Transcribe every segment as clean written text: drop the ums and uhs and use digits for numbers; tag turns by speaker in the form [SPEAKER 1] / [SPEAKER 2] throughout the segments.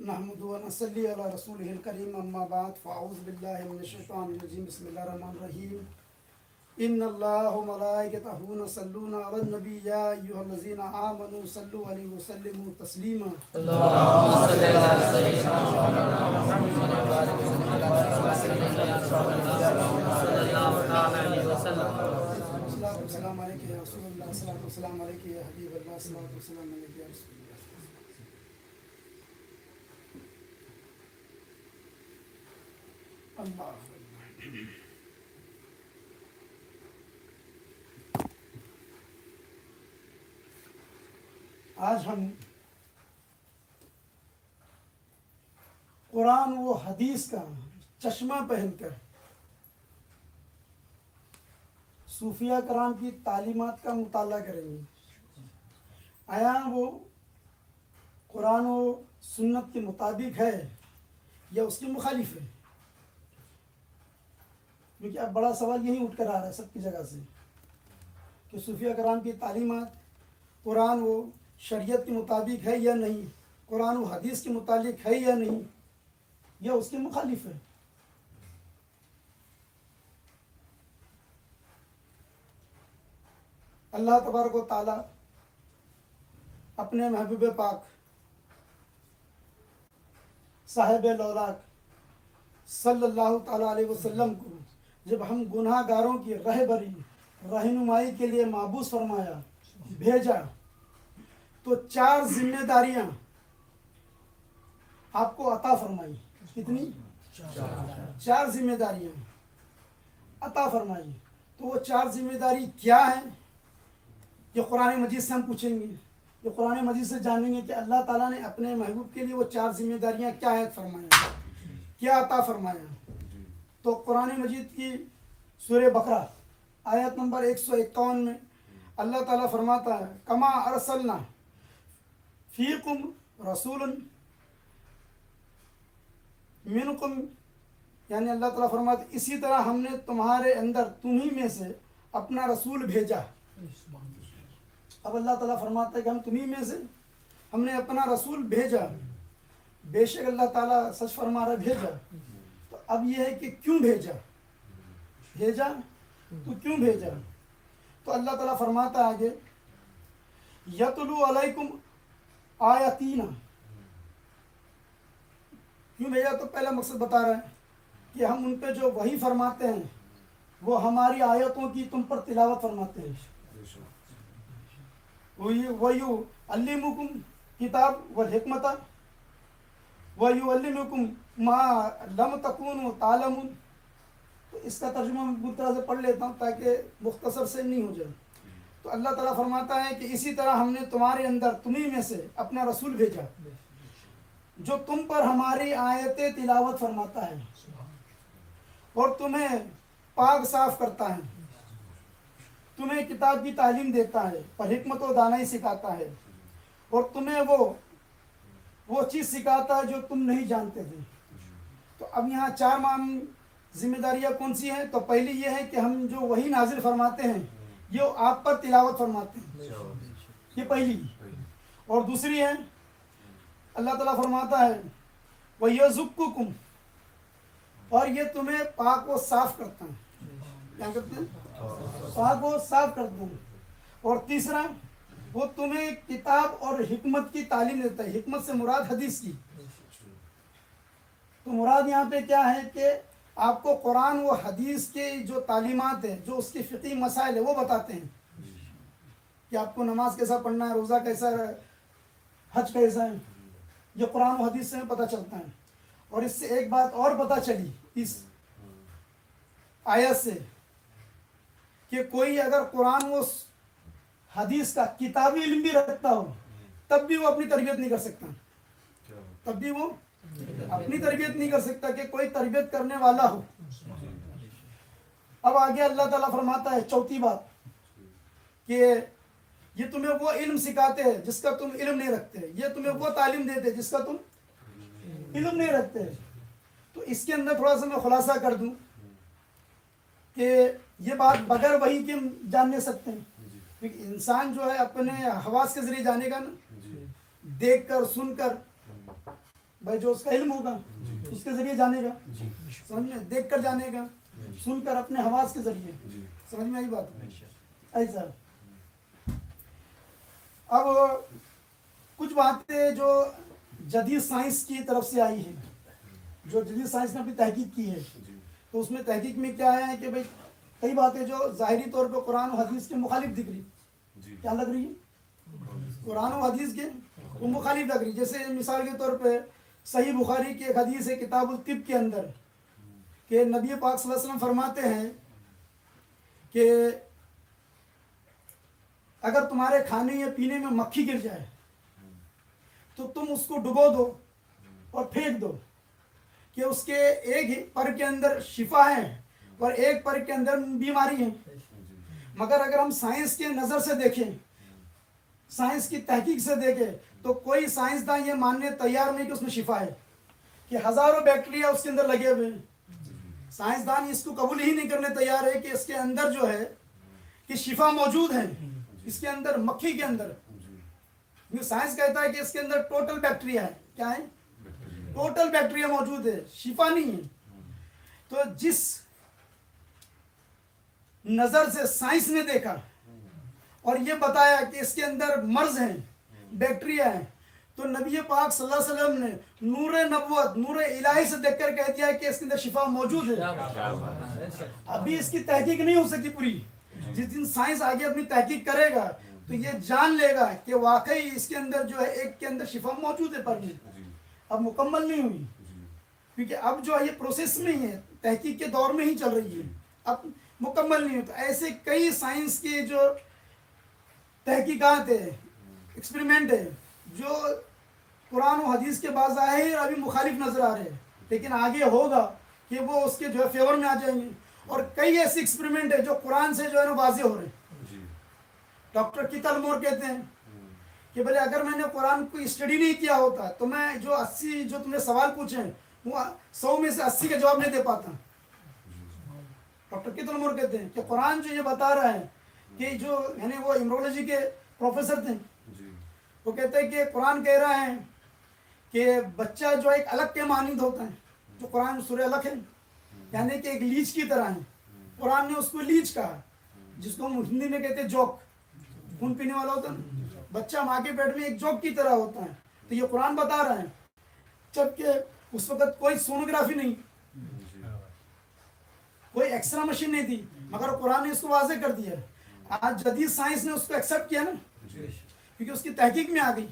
[SPEAKER 1] نحمد و نصلی علی رسولہ الکریم اما بعد فاعوذ باللہ من الشیطان الرجیم بسم اللہ الرحمن الرحیم ان اللہ و ملائکتہ یصلون علی النبی یا ایھا الذین آمنوا صلوا علیہ وسلموا تسلیما
[SPEAKER 2] اللهم صل على سيدنا محمد وعلى آله وسلم.
[SPEAKER 1] السلام علیکم یا رسول اللہ، السلام علیکم یا حبیب اللہ، السلام علیکم یا رسول اللہ. اللہ آج ہم قرآن و حدیث کا چشمہ پہن کر صوفیہ کرام کی تعلیمات کا مطالعہ کریں گے. آیا وہ قرآن و سنت کے مطابق ہے یا اس کے مخالف ہے؟ کیونکہ اب بڑا سوال یہی اٹھ کر آ رہا ہے سب کی جگہ سے کہ صوفیہ کرام کی تعلیمات قرآن و شریعت کے مطابق ہے یا نہیں، قرآن و حدیث کے متعلق ہے یا نہیں، یا اس کے مخالف ہے. اللہ تبارک و تعالی اپنے محبوب پاک صاحب لولاک صلی اللہ تعالی علیہ وسلم کو جب ہم گناہ گاروں کی رہبری رہنمائی کے لیے مابعوث فرمایا، بھیجا، تو 4 ذمہ داریاں آپ کو عطا فرمائی. کتنی؟ 4 ذمہ داریاں عطا فرمائی. تو وہ 4 ذمہ داری کیا ہیں؟ یہ قرآن مجید سے ہم پوچھیں گے، یہ قرآن مجید سے جانیں گے کہ اللہ تعالیٰ نے اپنے محبوب کے لیے وہ 4 ذمہ داریاں کیا عطا فرمایا، کیا عطا فرمایا. تو قرآن مجید کی سورہ بقرہ آیت نمبر 151 میں اللہ تعالیٰ فرماتا ہے کما ارسلنا فیکم رسول منکم، یعنی اللہ تعالیٰ فرماتا ہے اسی طرح ہم نے تمہارے اندر تمہیں میں سے اپنا رسول بھیجا. اب اللہ تعالیٰ فرماتا ہے کہ ہم تمہیں میں سے ہم نے اپنا رسول بھیجا. بے شک اللہ تعالیٰ سچ فرما رہا بھیجا. تو اب یہ ہے کہ کیوں بھیجا؟ بھیجا تو کیوں بھیجا؟ تو اللہ تعالیٰ فرماتا ہے آگے یتلو علیکم آیاتینا. کیوں بھیجا؟ تو پہلا مقصد بتا رہا ہے کہ ہم ان پہ جو وحی فرماتے ہیں وہ ہماری آیتوں کی تم پر تلاوت فرماتے ہیں. وَيُعَلِّمُكُمْ کتاب والحکمت وَيُعَلِّمُكُمْ مَا لَمْ تَكُونُوا تَعْلَمُونَ. تو اس کا ترجمہ میں پوری طرح سے پڑھ لیتا ہوں تاکہ مختصر سے نہیں ہو جائے. تو اللہ تعالیٰ فرماتا ہے کہ اسی طرح ہم نے تمہارے اندر تمہیں میں سے اپنا رسول بھیجا جو تم پر ہماری آیتیں تلاوت فرماتا ہے اور تمہیں پاک صاف کرتا ہے، تمہیں کتاب کی تعلیم دیتا ہے اور حکمت و دانائی سکھاتا ہے، اور تمہیں وہ چیز سکھاتا ہے جو تم نہیں جانتے تھے. تو اب یہاں 4 ذمہ داریاں کون سی ہیں؟ تو پہلی یہ ہے کہ ہم جو وحی نازل فرماتے ہیں یہ آپ پر تلاوت فرماتے ہیں، یہ پہلی. اور دوسری ہے اللہ تعالیٰ فرماتا ہے وَيَزُكُّكُمْ، اور یہ تمہیں پاک و صاف کرتا ہے. کیا کرتے ہیں؟ پاک و صاف کرتے ہیں. اور تیسرا وہ تمہیں کتاب اور حکمت کی تعلیم دیتا ہے. حکمت سے مراد حدیث کی. تو مراد یہاں پہ کیا ہے کہ آپ کو قرآن و حدیث کے جو تعلیمات ہیں، جو اس کے فقہی مسائل ہیں وہ بتاتے ہیں کہ آپ کو نماز کیسا پڑھنا ہے، روزہ کیسا ہے، حج کیسا ہے. یہ قرآن و حدیث سے پتہ چلتا ہے. اور اس سے ایک بات اور پتہ چلی اس آیت سے کہ کوئی اگر قرآن و حدیث کا کتابی علم بھی رکھتا ہو تب بھی وہ اپنی تربیت نہیں کر سکتا. تب بھی وہ اپنی تربیت نہیں کر سکتا کہ کوئی تربیت کرنے والا ہو. اب آگے اللہ تعالیٰ فرماتا ہے چوتھی بات کہ یہ تمہیں وہ علم سکھاتے ہیں جس کا تم علم نہیں رکھتے، یہ تمہیں وہ تعلیم دیتے ہیں جس کا تم علم نہیں رکھتے. تو اس کے اندر تھوڑا سا میں خلاصہ کر دوں کہ یہ بات بغیر وحی کے جان نہیں سکتے ہیں، کیونکہ انسان جو ہے اپنے حواس کے ذریعے جانے گا نا، دیکھ کر، سن کر، بھائی جو اس کا علم ہوگا اس کے ذریعے جانے گا، سمجھ میں، دیکھ کر جانے گا، سن کر اپنے حواس کے ذریعے، سمجھ میں آئی بات؟ ایسا اب کچھ باتیں جو جدید سائنس کی طرف سے آئی ہیں، جو جدید سائنس نے اپنی تحقیق کی ہے، تو اس میں تحقیق میں کیا ہے کہ بھائی کئی باتیں جو ظاہری طور پہ قرآن و حدیث کے مخالف دکھ رہی، کیا لگ رہی ہے؟ قرآن و حدیث کے وہ مخالف لگ رہی. جیسے مثال کے طور پہ صحیح بخاری کی ایک حدیث ہے کتاب الطب کے اندر کہ نبی پاک صلی اللہ علیہ وسلم فرماتے ہیں کہ اگر تمہارے کھانے یا پینے میں مکھی گر جائے تو تم اس کو ڈبو دو اور پھینک دو کہ اس کے ایک پر کے اندر شفا ہے اور ایک پر کے اندر بیماری ہے. مگر اگر ہم سائنس کے نظر سے دیکھیں، سائنس کی تحقیق سے دیکھیں، تو کوئی سائنسداں یہ ماننے تیار نہیں کہ اس میں شفا ہے، کہ ہزاروں بیکٹیریا اس کے اندر لگے ہوئے ہیں. سائنسدان اس کو قبول ہی نہیں کرنے تیار ہے کہ اس کے اندر جو ہے کہ شفا موجود ہے، اس کے اندر مکھی کے اندر. سائنس کہتا ہے کہ اس کے اندر ٹوٹل بیکٹیریا ہے. کیا ہے؟ ٹوٹل بیکٹیریا موجود ہے، شفا نہیں ہے. تو جس نظر سے سائنس نے دیکھا اور یہ بتایا کہ اس کے اندر مرض ہیں، بیکٹیریا ہیں، تو نبی پاک صلی اللہ علیہ وسلم نے نور نبوت، نور الہی سے دیکھ کر کہہ دیا کہ اس کے اندر شفا موجود ہے. ابھی اس کی تحقیق نہیں ہو سکتی پوری. جس دن سائنس آگے اپنی تحقیق کرے گا تو یہ جان لے گا کہ واقعی اس کے اندر جو ہے ایک کے اندر شفا موجود ہے، پر اب مکمل نہیں ہوئی، کیونکہ اب جو ہے یہ پروسیس میں ہی ہے، تحقیق کے دور میں ہی چل رہی ہے، اب مکمل نہیں ہوئی. تو ایسے کئی سائنس کے جو تحقیقات ہے، ایکسپریمنٹ ہے، جو قرآن و حدیث کے بظاہر ابھی مخالف نظر آ رہے ہیں، لیکن آگے ہوگا کہ وہ اس کے جو ہے فیور میں آ جائیں گے. اور کئی ایسے ایکسپریمنٹ ہے جو قرآن سے جو ہے نا واضح ہو رہے ہیں. ڈاکٹر کیتل مور کہتے ہیں کہ بھلے اگر میں نے قرآن کو اسٹڈی نہیں کیا ہوتا تو میں جو 80 جو تم نے سوال پوچھے ہیں وہ 100 میں سے 80 کا جواب نہیں دے پاتا. ڈاکٹر کیتل مور کہتے ہیں کہ قرآن جو یہ بتا رہا ہے کہ جو یعنی وہ ایمرولوجی کے پروفیسر تھے، وہ کہتے ہیں کہ قرآن کہہ رہا ہے کہ بچہ جو ایک الگ کے مانند ہوتا ہے، جو قرآن سورہ الگ ہے، یعنی کہ ایک لیچ کی طرح ہے. قرآن نے اس کو لیچ کہا، جس کو ہم ہندی میں کہتے ہیں جوک، خون پینے والا ہوتا ہے. بچہ ماں کے پیٹ میں ایک جوک کی طرح ہوتا ہے. تو یہ قرآن بتا رہا ہے، جبکہ اس وقت کوئی سونوگرافی نہیں، کوئی ایکسرا مشین نہیں تھی، مگر قرآن نے اس کو واضح کر دیا. آج جدید سائنس نے اس کو ایکسیپٹ کیا نا، کیونکہ اس کی تحقیق میں آ گئی.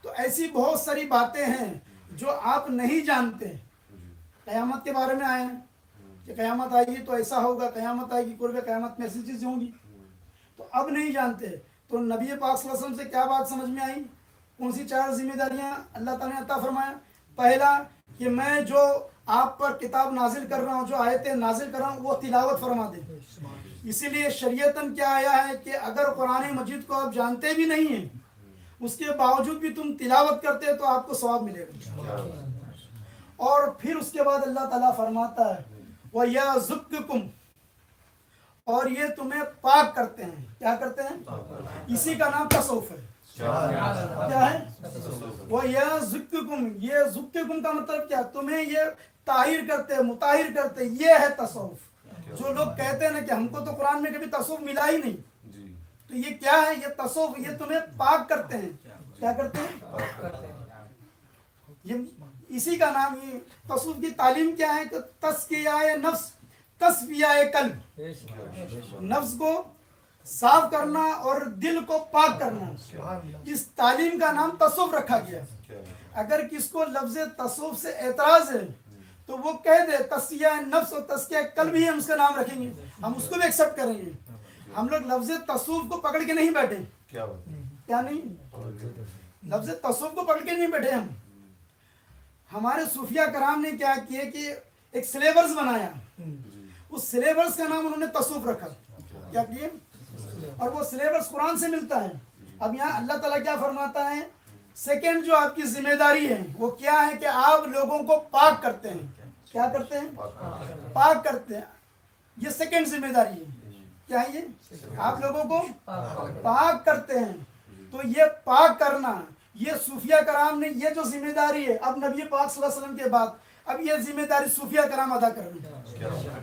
[SPEAKER 1] تو ایسی بہت ساری باتیں ہیں جو آپ نہیں جانتے. قیامت کے بارے میں آئے ہیں کہ قیامت آئے گی تو ایسا ہوگا، قیامت آئے گی، قرب قیامت میں ایسی چیزیں ہوں گی، تو اب نہیں جانتے. تو نبی پاک صلی اللہ علیہ وسلم سے کیا بات سمجھ میں آئی؟ کون سی 4 ذمہ داریاں اللہ تعالیٰ نے عطا فرمایا؟ پہلا کہ میں جو آپ پر کتاب نازل کر رہا ہوں، جو آیتیں نازل کر رہا ہوں، وہ تلاوت فرما دیں. اسی لیے شریعتاً کیا آیا ہے کہ اگر قرآن مجید کو آپ جانتے بھی نہیں ہیں، اس کے باوجود بھی تم تلاوت کرتے تو آپ کو ثواب ملے گا. اور پھر اس کے بعد اللہ تعالیٰ فرماتا ہے وَيَزُكُّكُمْ، اور یہ تمہیں پاک کرتے ہیں. کیا کرتے ہیں؟ اسی کا نام تصوف ہے. کیا ہے؟ وَيَزُكُّكُمْ، یہ زُكُّكُمْ کا مطلب کیا؟ تمہیں یہ طاہر کرتے، مطہر کرتے. یہ ہے تصوف. جو لوگ کہتے ہیں نا کہ ہم کو تو قرآن میں کبھی تصوف ملا ہی نہیں، تو یہ کیا ہے؟ یہ تصوف، یہ تمہیں پاک کرتے ہیں. کیا کرتے ہیں؟ یہ اسی کا نام. یہ تصوف کی تعلیم کیا ہے کہ تزکیہ نفس، تصفیہ قلب، نفس کو صاف کرنا اور دل کو پاک کرنا. اس تعلیم کا نام تصوف رکھا گیا. اگر کس کو لفظ تصوف سے اعتراض ہے تو وہ کہہ دے تزکیہ نفس اور تزکیہ قلب ہی ہم اس کا نام رکھیں گے، ہم اس کو بھی ایکسیپٹ کریں گے. ہم لوگ لفظ تصوف کو پکڑ کے نہیں بیٹھے. کیا نہیں؟ لفظ تصوف کو پکڑ کے نہیں بیٹھے ہم. ہمارے صوفیہ کرام نے کیا کیے کہ ایک سلیبس بنایا، اس سلیبس کا نام انہوں نے تصوف رکھا. کیا کیے؟ اور وہ سلیبس قرآن سے ملتا ہے. اب یہاں اللہ تعالیٰ کیا فرماتا ہے؟ سیکنڈ جو آپ کی ذمہ داری ہے وہ کیا ہے کہ آپ لوگوں کو پاک کرتے ہیں. کیا کرتے ہیں؟ پاک کرتے ہیں. یہ سیکنڈ ذمہ داری ہے. کیا ہے یہ؟ آپ لوگوں کو پاک کرتے ہیں. تو یہ پاک کرنا یہ صوفیہ کرام نے یہ جو ذمہ داری ہے اب نبی پاک صلی اللہ علیہ وسلم کے بعد اب یہ ذمہ داری صوفیہ کرام ادا کر رہے ہیں.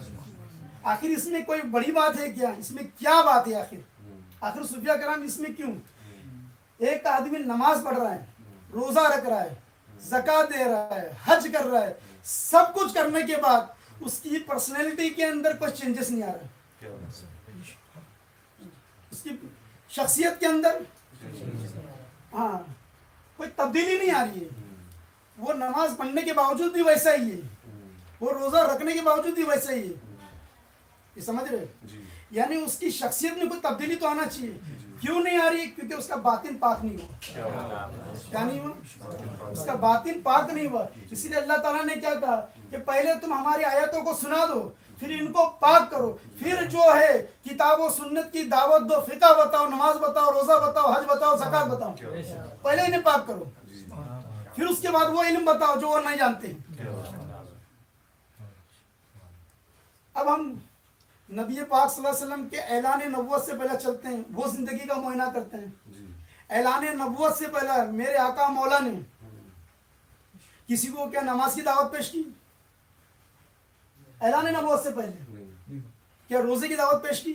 [SPEAKER 1] آخر اس میں کوئی بڑی بات ہے کیا؟ اس میں کیا بات ہے آخر صوفیہ کرام اس میں کیوں؟ ایک آدمی نماز پڑھ رہا ہے، روزہ رکھ رہا ہے، زکوٰۃ دے رہا ہے، حج کر رہا ہے، سب کچھ کرنے کے بعد اس کی پرسنالٹی کے اندر کوئی چینجز نہیں آ رہا، اس کی شخصیت کے اندر ہاں کوئی تبدیلی نہیں آ رہی ہے. وہ نماز پڑھنے کے باوجود بھی ویسا ہی ہے، وہ روزہ رکھنے کے باوجود بھی ویسا ہی ہے. یہ سمجھ رہے؟ یعنی اس کی شخصیت میں کوئی تبدیلی تو آنا چاہیے. کیوں نہیں آ رہی؟ کیونکہ اس کا باطن پاک نہیں ہوا. کیا نہیں ہوا؟ اس کا باطن پاک نہیں ہوا. اسی لیے اللہ تعالیٰ نے کیا کہا کہ پہلے تم ہماری آیتوں کو سنا دو، پھر ان کو پاک کرو، پھر جو ہے کتاب و سنت کی دعوت دو، فقہ بتاؤ، نماز بتاؤ، روزہ بتاؤ، حج بتاؤ، زکوٰۃ بتاؤ. پہلے انہیں پاک کرو، پھر اس کے بعد وہ علم بتاؤ جو وہ نہیں جانتے. اب ہم نبی پاک صلی اللہ علیہ وسلم کے اعلان نبوت سے پہلے چلتے ہیں، وہ زندگی کا معائنہ کرتے ہیں. اعلان نبوت سے پہلے میرے آقا مولا نے کسی کو کیا نماز کی دعوت پیش کی؟ اعلان نبوت سے پہلے کیا روزے کی دعوت پیش کی؟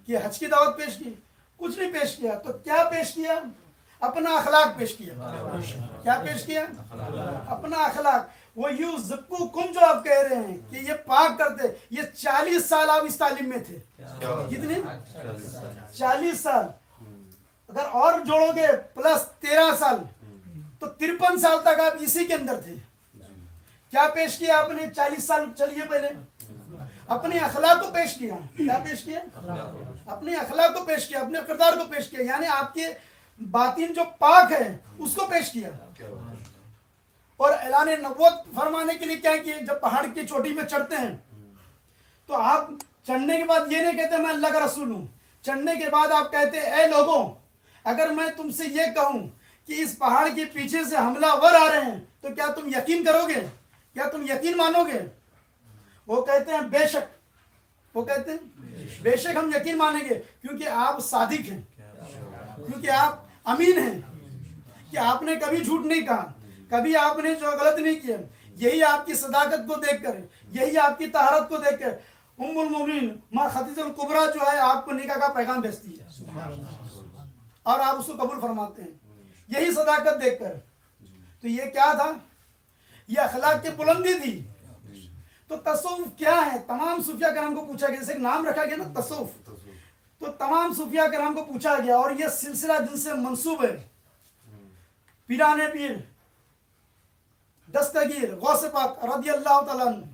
[SPEAKER 1] کہ حج کی دعوت پیش کی؟ کچھ نہیں پیش کیا. تو کیا پیش کیا؟ اپنا اخلاق پیش کیا. کیا پیش کیا؟ اپنا اخلاق. وہ یوں زکو کم جو آپ کہہ رہے ہیں کہ یہ پاک کرتے، یہ 40 سال آپ اس تعلیم میں تھے. کتنے؟ 40 سال. اگر اور جوڑو گے پلس 13 سال تو 53 سال تک آپ اسی کے اندر تھے. کیا پیش کیا آپ نے 40 سال؟ چلیے پہلے اپنے اخلاق کو پیش کیا. کیا پیش کیا؟ اپنے اخلاق کو پیش کیا، اپنے کردار کو پیش کیا، یعنی آپ کے باطن جو پاک ہے اس کو پیش کیا. اور اعلان نبوت فرمانے کے لیے کیا کیے؟ جب پہاڑ کی چوٹی میں چڑھتے ہیں تو آپ چڑھنے کے بعد یہ نہیں کہتے میں اللہ کا رسول ہوں. چڑھنے کے بعد آپ کہتے اے لوگوں، اگر میں تم سے یہ کہوں کہ اس پہاڑ کے پیچھے سے حملہ ور آ رہے ہیں تو کیا تم یقین کرو گے؟ کیا تم یقین مانو گے؟ وہ کہتے ہیں بے شک. وہ کہتے ہیں بے شک ہم یقین مانیں گے، کیونکہ آپ صادق ہیں، کیونکہ آپ امین ہیں، کہ آپ نے کبھی جھوٹ نہیں کہا، کبھی آپ نے جو غلط نہیں کیا. یہی آپ کی صداقت کو دیکھ کر، یہی آپ کی طہارت کو دیکھ کر ام المومنین ماں خدیجہ الکبریٰ جو ہے آپ کو نکاح کا پیغام بھیجتی ہے اور آپ اس کو قبول فرماتے ہیں، یہی صداقت دیکھ کر. تو یہ کیا تھا؟ یہ اخلاق کی بلندی تھی. تو تصوف کیا ہے؟ تمام صوفیہ کرام کو پوچھا گیا، جیسے ایک نام رکھا گیا نا تصوف، تو تمام صوفیہ کرام کو پوچھا گیا، اور یہ سلسلہ جن سے منسوب ہے پیران پیر دستگیر غوث پاک رضی اللہ تعالیٰ عنہ،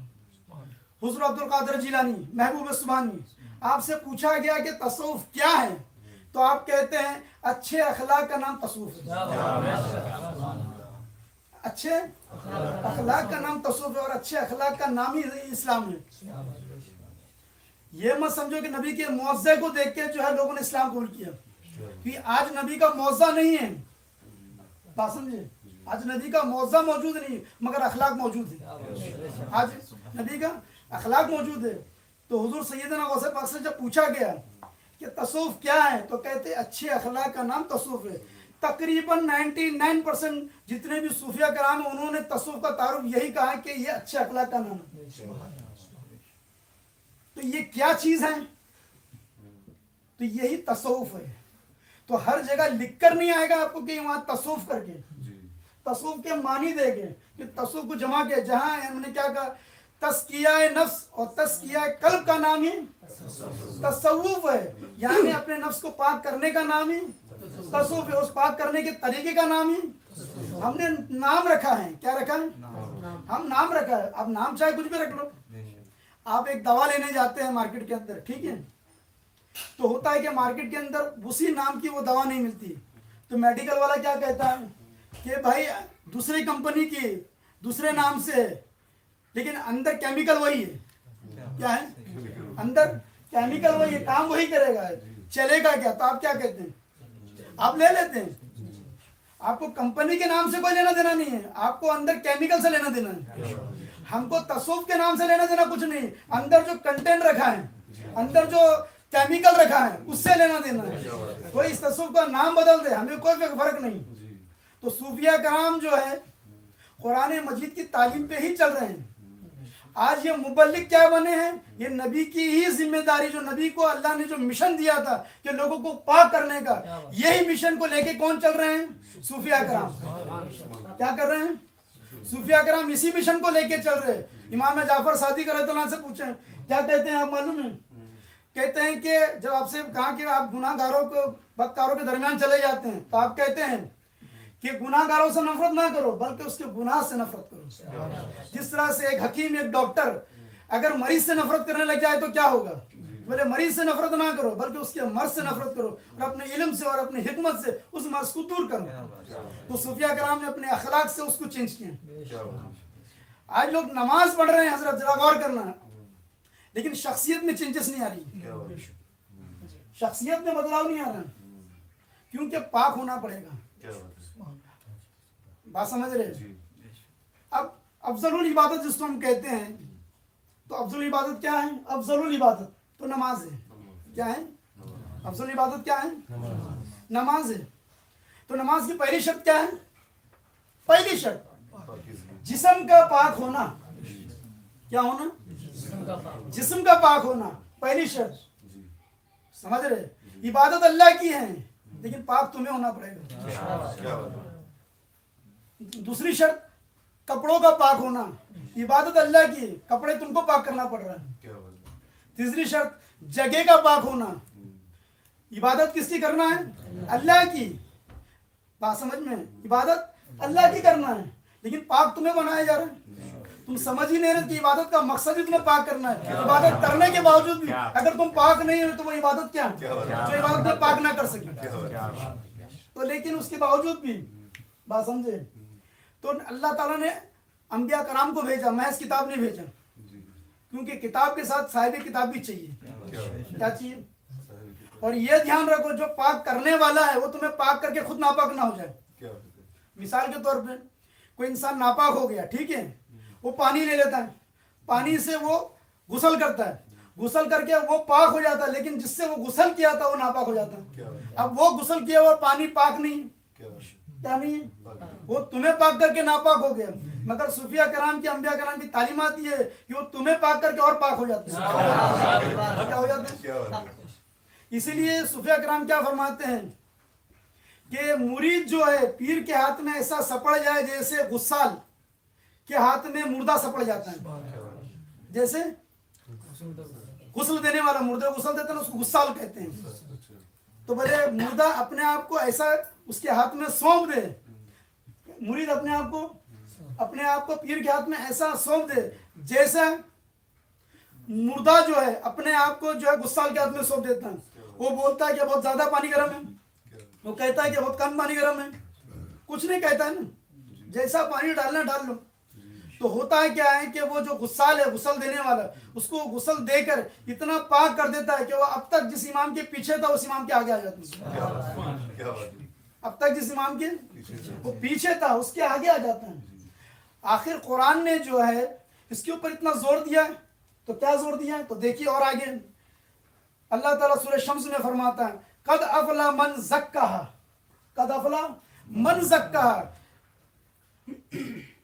[SPEAKER 1] حضرت عبد القادر جیلانی، محبوب سبحانی، آپ سے پوچھا گیا کہ تصوف کیا ہے؟ تو آپ کہتے ہیں اچھے اخلاق کا نام تصوف ہے. اچھے اخلاق کا نام تصوف ہے، اور اچھے اخلاق کا نام ہی اسلام ہے. یہ مت سمجھو کہ نبی کے معجزے کو دیکھ کے جو ہے لوگوں نے اسلام قبول کیا. کہ آج نبی کا معجزہ نہیں ہے، بات سمجھے، آج نبی کا معجزہ موجود نہیں مگر اخلاق موجود ہے. آج نبی کا اخلاق موجود ہے. تو حضور سیدنا غوث پاک سے جب پوچھا گیا کہ تصوف کیا ہے تو کہتے اچھے اخلاق کا نام تصوف ہے. تقریباً 99% جتنے بھی صوفیہ کرام ہیں انہوں نے تصوف کا تعارف یہی کہا کہ یہ اچھے اخلاق کا نام ہے. تو یہ کیا چیز ہے؟ تو یہی تصوف ہے. تو ہر جگہ لکھ کر نہیں آئے گا آپ کو کہ وہاں تصوف کر کے تصوف کے معنی دے گے کہ تصوف کو جمع کے، جہاں ہم نے کیا کہا تزکیہ نفس اور تزکیہ قلب کا نام ہی تصوف ہے. یعنی اپنے نفس کو پاک کرنے کا نام ہی تصوف ہے. اس پاک کرنے کے طریقے کا نام ہی ہم نے نام رکھا ہے. کیا رکھا ہے؟ ہم نام رکھا ہے. اب نام چاہے کچھ بھی رکھ لو. آپ ایک دوا لینے جاتے ہیں مارکیٹ کے اندر، ٹھیک ہے، تو ہوتا ہے کہ مارکیٹ کے اندر اسی نام کی وہ دوا نہیں ملتی. تو میڈیکل والا کیا کہتا ہے کہ بھائی دوسری کمپنی کی دوسرے نام سے ہے لیکن اندر کیمیکل وہی ہے. کیا ہے؟ اندر کیمیکل وہی ہے، کام وہی کرے گا، چلے گا کیا؟ تو آپ کیا کہتے ہیں؟ آپ لے لیتے ہیں. آپ کو کمپنی کے نام سے کوئی لینا دینا نہیں ہے، آپ کو اندر کیمیکل سے لینا دینا ہے. ہم کو تصوف کے نام سے لینا دینا کچھ نہیں، اندر جو کنٹینٹ رکھا ہے، اندر جو کیمیکل رکھا ہے اس سے لینا دینا ہے. کوئی اس تصوف کا نام بدل دے، ہمیں کوئی فرق نہیں. تو صوفیہ کرام جو ہے قرآن مجید کی تعلیم پہ ہی چل رہے ہیں. آج یہ مبلغ کیا بنے ہیں؟ یہ نبی کی ہی ذمہ داری، جو نبی کو اللہ نے جو مشن دیا تھا کہ لوگوں کو پاک کرنے کا، یہی مشن کو لے کے کون چل رہے ہیں؟ صوفیہ کرام. کیا کر رہے ہیں؟ صوفیہ کرام اسی مشن کو لے کے چل رہے ہیں. امام جعفر صادق رضی اللہ عنہ سے پوچھیں کیا کہتے ہیں آپ معلوم ہے؟ کہتے ہیں کہ جب آپ سے کہا کہ آپ گناہ گاروں کو بدکاروں کے درمیان چلے جاتے ہیں تو آپ کہتے ہیں کہ گناہ گاروں سے نفرت نہ کرو بلکہ اس کے گناہ سے نفرت کرو. جس طرح سے ایک حکیم، ایک ڈاکٹر اگر مریض سے نفرت کرنے لگ جائے تو کیا ہوگا؟ بولے مریض سے نفرت نہ کرو بلکہ اس کے مرض سے نفرت کرو اور اپنے علم سے اور اپنی حکمت سے اس مرض کو دور کرو. تو صوفیہ کرام نے اپنے اخلاق سے اس کو چینج کیا. آج لوگ نماز پڑھ رہے ہیں حضرت، ذرا غور کرنا، لیکن شخصیت میں چینجز نہیں آ رہی، شخصیت میں بدلاؤ نہیں آ رہا، کیونکہ پاک ہونا پڑے گا. بات سمجھ رہے؟ اب افضل العبادت جس کو ہم کہتے ہیں، تو افضل العبادت کیا ہے؟ افضل العبادت تو نماز ہے. کیا ہے افضل العبادت؟ کیا ہے؟ نماز ہے. تو نماز کی پہلی شرط کیا ہے؟ پہلی شرط جسم کا پاک ہونا. کیا ہونا؟ جسم کا پاک ہونا پہلی شرط. سمجھ رہے؟ عبادت اللہ کی ہے لیکن پاک تمہیں ہونا پڑے گا. دوسری شرط کپڑوں کا پاک ہونا. عبادت اللہ کی، کپڑے تم کو پاک کرنا پڑ رہا ہے. تیسری شرط جگہ کا پاک ہونا. عبادت کس کی کرنا ہے؟ اللہ کی. بات سمجھ میں؟ عبادت اللہ کی کرنا ہے لیکن پاک تمہیں بنایا جا رہا ہے. تم سمجھ ہی نہیں رہے کہ عبادت کا مقصد ہی تمہیں پاک کرنا ہے. عبادت کرنے کے باوجود بھی اگر تم پاک نہیں ہو تو وہ عبادت کیا ہے؟ جو عبادت میں پاک نہ کر سکے. تو لیکن اس کے باوجود بھی بات سمجھے، تو اللہ تعالیٰ نے انبیاء کرام کو بھیجا، محض کتاب نہیں بھیجا، کیونکہ کتاب کے ساتھ صاحب کتاب بھی چاہیے. کیا چاہیے؟ اور یہ دھیان رکھو جو پاک کرنے والا ہے وہ تمہیں پاک کر کے خود ناپاک نہ ہو جائے. مثال کے طور پہ کوئی انسان ناپاک ہو گیا، ٹھیک ہے، وہ پانی لے لیتا ہے، پانی سے وہ غسل کرتا ہے، غسل کر کے وہ پاک ہو جاتا ہے، لیکن جس سے وہ غسل کیا تھا وہ ناپاک ہو جاتا ہے. اب وہ غسل کیا ہوا پانی پاک نہیں، کیا نہیں ہے؟ وہ تمہیں پاک کر کے ناپاک ہو گیا. مگر صوفیہ کرام کی، انبیاء کرام کی تعلیمات یہ ہے کہ وہ تمہیں پاک کر کے اور پاک ہو جاتے ہیں. کیا ہو جاتے ہیں؟ اسی لیے صوفیہ کرام کیا فرماتے ہیں کہ مرید جو ہے پیر کے ہاتھ میں ایسا سپڑ جائے جیسے غسال کے ہاتھ میں مردہ سپڑ جاتا ہے. جیسے غسل دینے والا مردے غسل دیتا ہے اس کو غسال کہتے ہیں. تو بھلے مردہ اپنے آپ کو ایسا اس کے ہاتھ میں سونپ دے، مرید اپنے آپ کو پیر کے ہاتھ میں ایسا سونپ دے جیسا مردہ جو ہے اپنے آپ کو جو ہے غسال کے ہاتھ میں سونپ دیتا ہے. وہ بولتا ہے کہ بہت زیادہ پانی گرم ہے، وہ کہتا ہے کہ بہت کم پانی گرم ہے، کچھ نہیں کہتا ہے نا، جیسا پانی ڈالنا ڈال لو. تو ہوتا ہے کیا ہے کہ وہ جو غسال ہے، غسل دینے والا، اس کو غسل دے کر اتنا پاک کر دیتا ہے کہ وہ اب تک جس امام کے پیچھے تھا اس امام کے آگے آ جاتا ہے. اب تک جس امام کے وہ پیچھے تھا اس کے آگے آ جاتا ہے. آخر قرآن نے جو ہے اس کے اوپر اتنا زور دیا ہے، تو کیا زور دیا ہے؟ تو دیکھیے اور آگے اللہ تعالیٰ سورہ شمس میں فرماتا ہے قد افلا من زکاہا. قد افلا من زکاہا.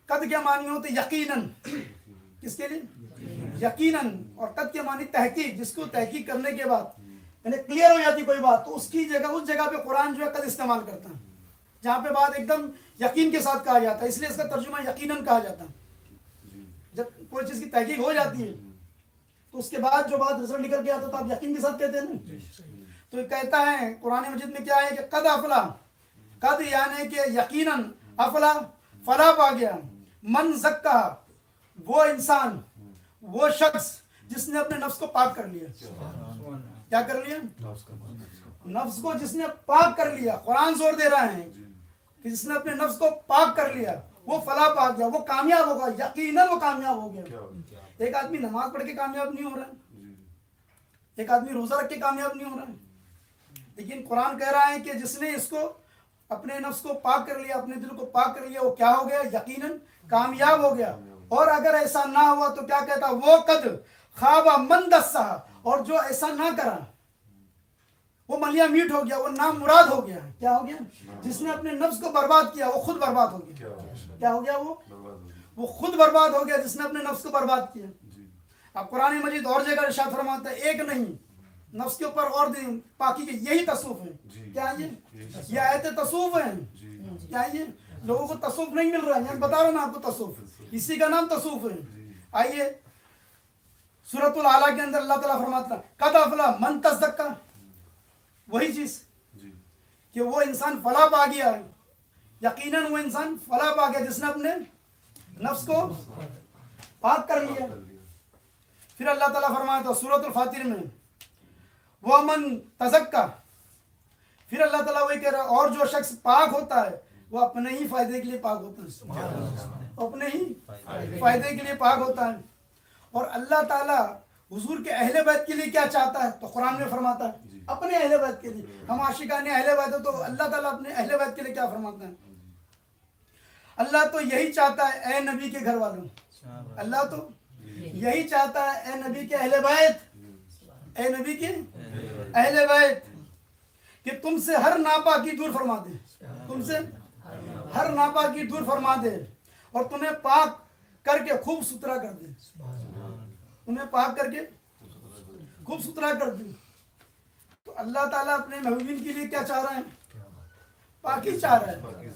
[SPEAKER 1] قد کے معنی ہوتے یقیناً، کس کے لیے؟ یقیناً. اور قد کے معنی تحقیق، جس کو تحقیق کرنے کے بعد یعنی کلیئر ہو جاتی کوئی بات تو اس کی جگہ، اس جگہ پہ قرآن جو ہے قد استعمال کرتا ہے، جہاں پہ بات ایک دم یقین کے ساتھ کہا جاتا ہے، اس لیے اس کا ترجمہ یقیناً کہا جاتا ہے. جب کوئی چیز کی تحقیق ہو جاتی ہے تو اس کے بعد جو بات رزلٹ نکل کے آتا ہے تو آپ یقین کے ساتھ کہتے ہیں نا. تو کہتا ہے قرآن مجید میں کیا ہے کہ قد افلا، قد یعنی کہ یقیناً، افلا فلا پا گیا، من زکا وہ انسان، وہ شخص جس نے اپنے نفس کو پاک کر لیا. کیا کر لیا؟ نفس کو جس نے پاک کر لیا. قرآن زور دے رہا ہے کہ جس نے اپنے نفس کو پاک کر لیا وہ فلاح پا گیا، وہ کامیاب ہوگا، یقیناً وہ کامیاب ہو گیا. ایک آدمی نماز پڑھ کے کامیاب نہیں ہو رہا ہے، ایک آدمی روزہ رکھ کے کامیاب نہیں ہو رہا ہے، لیکن قرآن کہہ رہا ہے کہ جس نے اس کو اپنے نفس کو پاک کر لیا، اپنے دل کو پاک کر لیا، وہ کیا ہو گیا؟ یقیناً کامیاب ہو گیا. اور اگر ایسا نہ ہوا تو کیا کہتا؟ وہ قد خواب من دسا. اور جو ایسا نہ کرا، وہ ملیا میٹ ہو گیا، وہ نام مراد ہو گیا. کیا ہو گیا؟ جس نے اپنے نفس کو برباد کیا وہ خود برباد ہو گیا. کیا ہو گیا؟ وہ خود برباد ہو گیا جس نے اپنے نفس کو برباد کیا. اب قرآن مجید اور جگہ ارشاد فرماتا ہے ایک نہیں نفس کے اوپر اور دن پاکی کے یہی تصوف ہے. کیا یہ آیت تصوف ہیں؟ کیا یہ لوگوں کو تصوف نہیں مل رہا ہے؟ میں بتا رہا ہوں آپ کو تصوف، اسی کا نام تصوف ہے. آئیے سورۃ الاعلیٰ کے اندر اللہ تعالیٰ فرماتا ہے قد افلح من تزکیٰ، وہی چیز کہ وہ انسان فلاح پا گیا ہے، یقیناً وہ انسان فلاح پا گیا جس نے اپنے نفس کو پاک کر لیا. پھر اللہ تعالیٰ فرماتا ہے سورۃ الفاتر میں وَمَن تزکیٰ، پھر اللہ تعالیٰ وہی کہہ رہا ہے اور جو شخص پاک ہوتا ہے وہ اپنے ہی فائدے کے لیے پاک ہوتا ہے، اپنے ہی فائدے کے لیے پاک ہوتا ہے. اور اللہ تعالیٰ حضور کے اہل بیت کے لیے کیا چاہتا ہے تو قرآن میں فرماتا ہے اپنے اہل بیت کے لیے. ہم عاشقان اہل بیت ہے تو اللہ تعالیٰ اپنے اہل بیت کے لیے کیا فرماتا ہے؟ اللہ تو یہی چاہتا ہے اے نبی کے گھر والوں، اللہ تو یہی چاہتا ہے اے نبی کے اہل بیت، اے نبی کے اہل بیت کہ تم سے ہر ناپاکی دور فرما دے، تم سے ہر ناپاکی دور فرما دے اور تمہیں پاک کر کے خوب ستھرا کر دے، تمہیں پاک کر کے خوب ستھرا کر دے. تو اللہ تعالیٰ اپنے محبوبین کے لیے کیا چاہ رہے ہیں؟ پاکی چاہ رہے ہیں.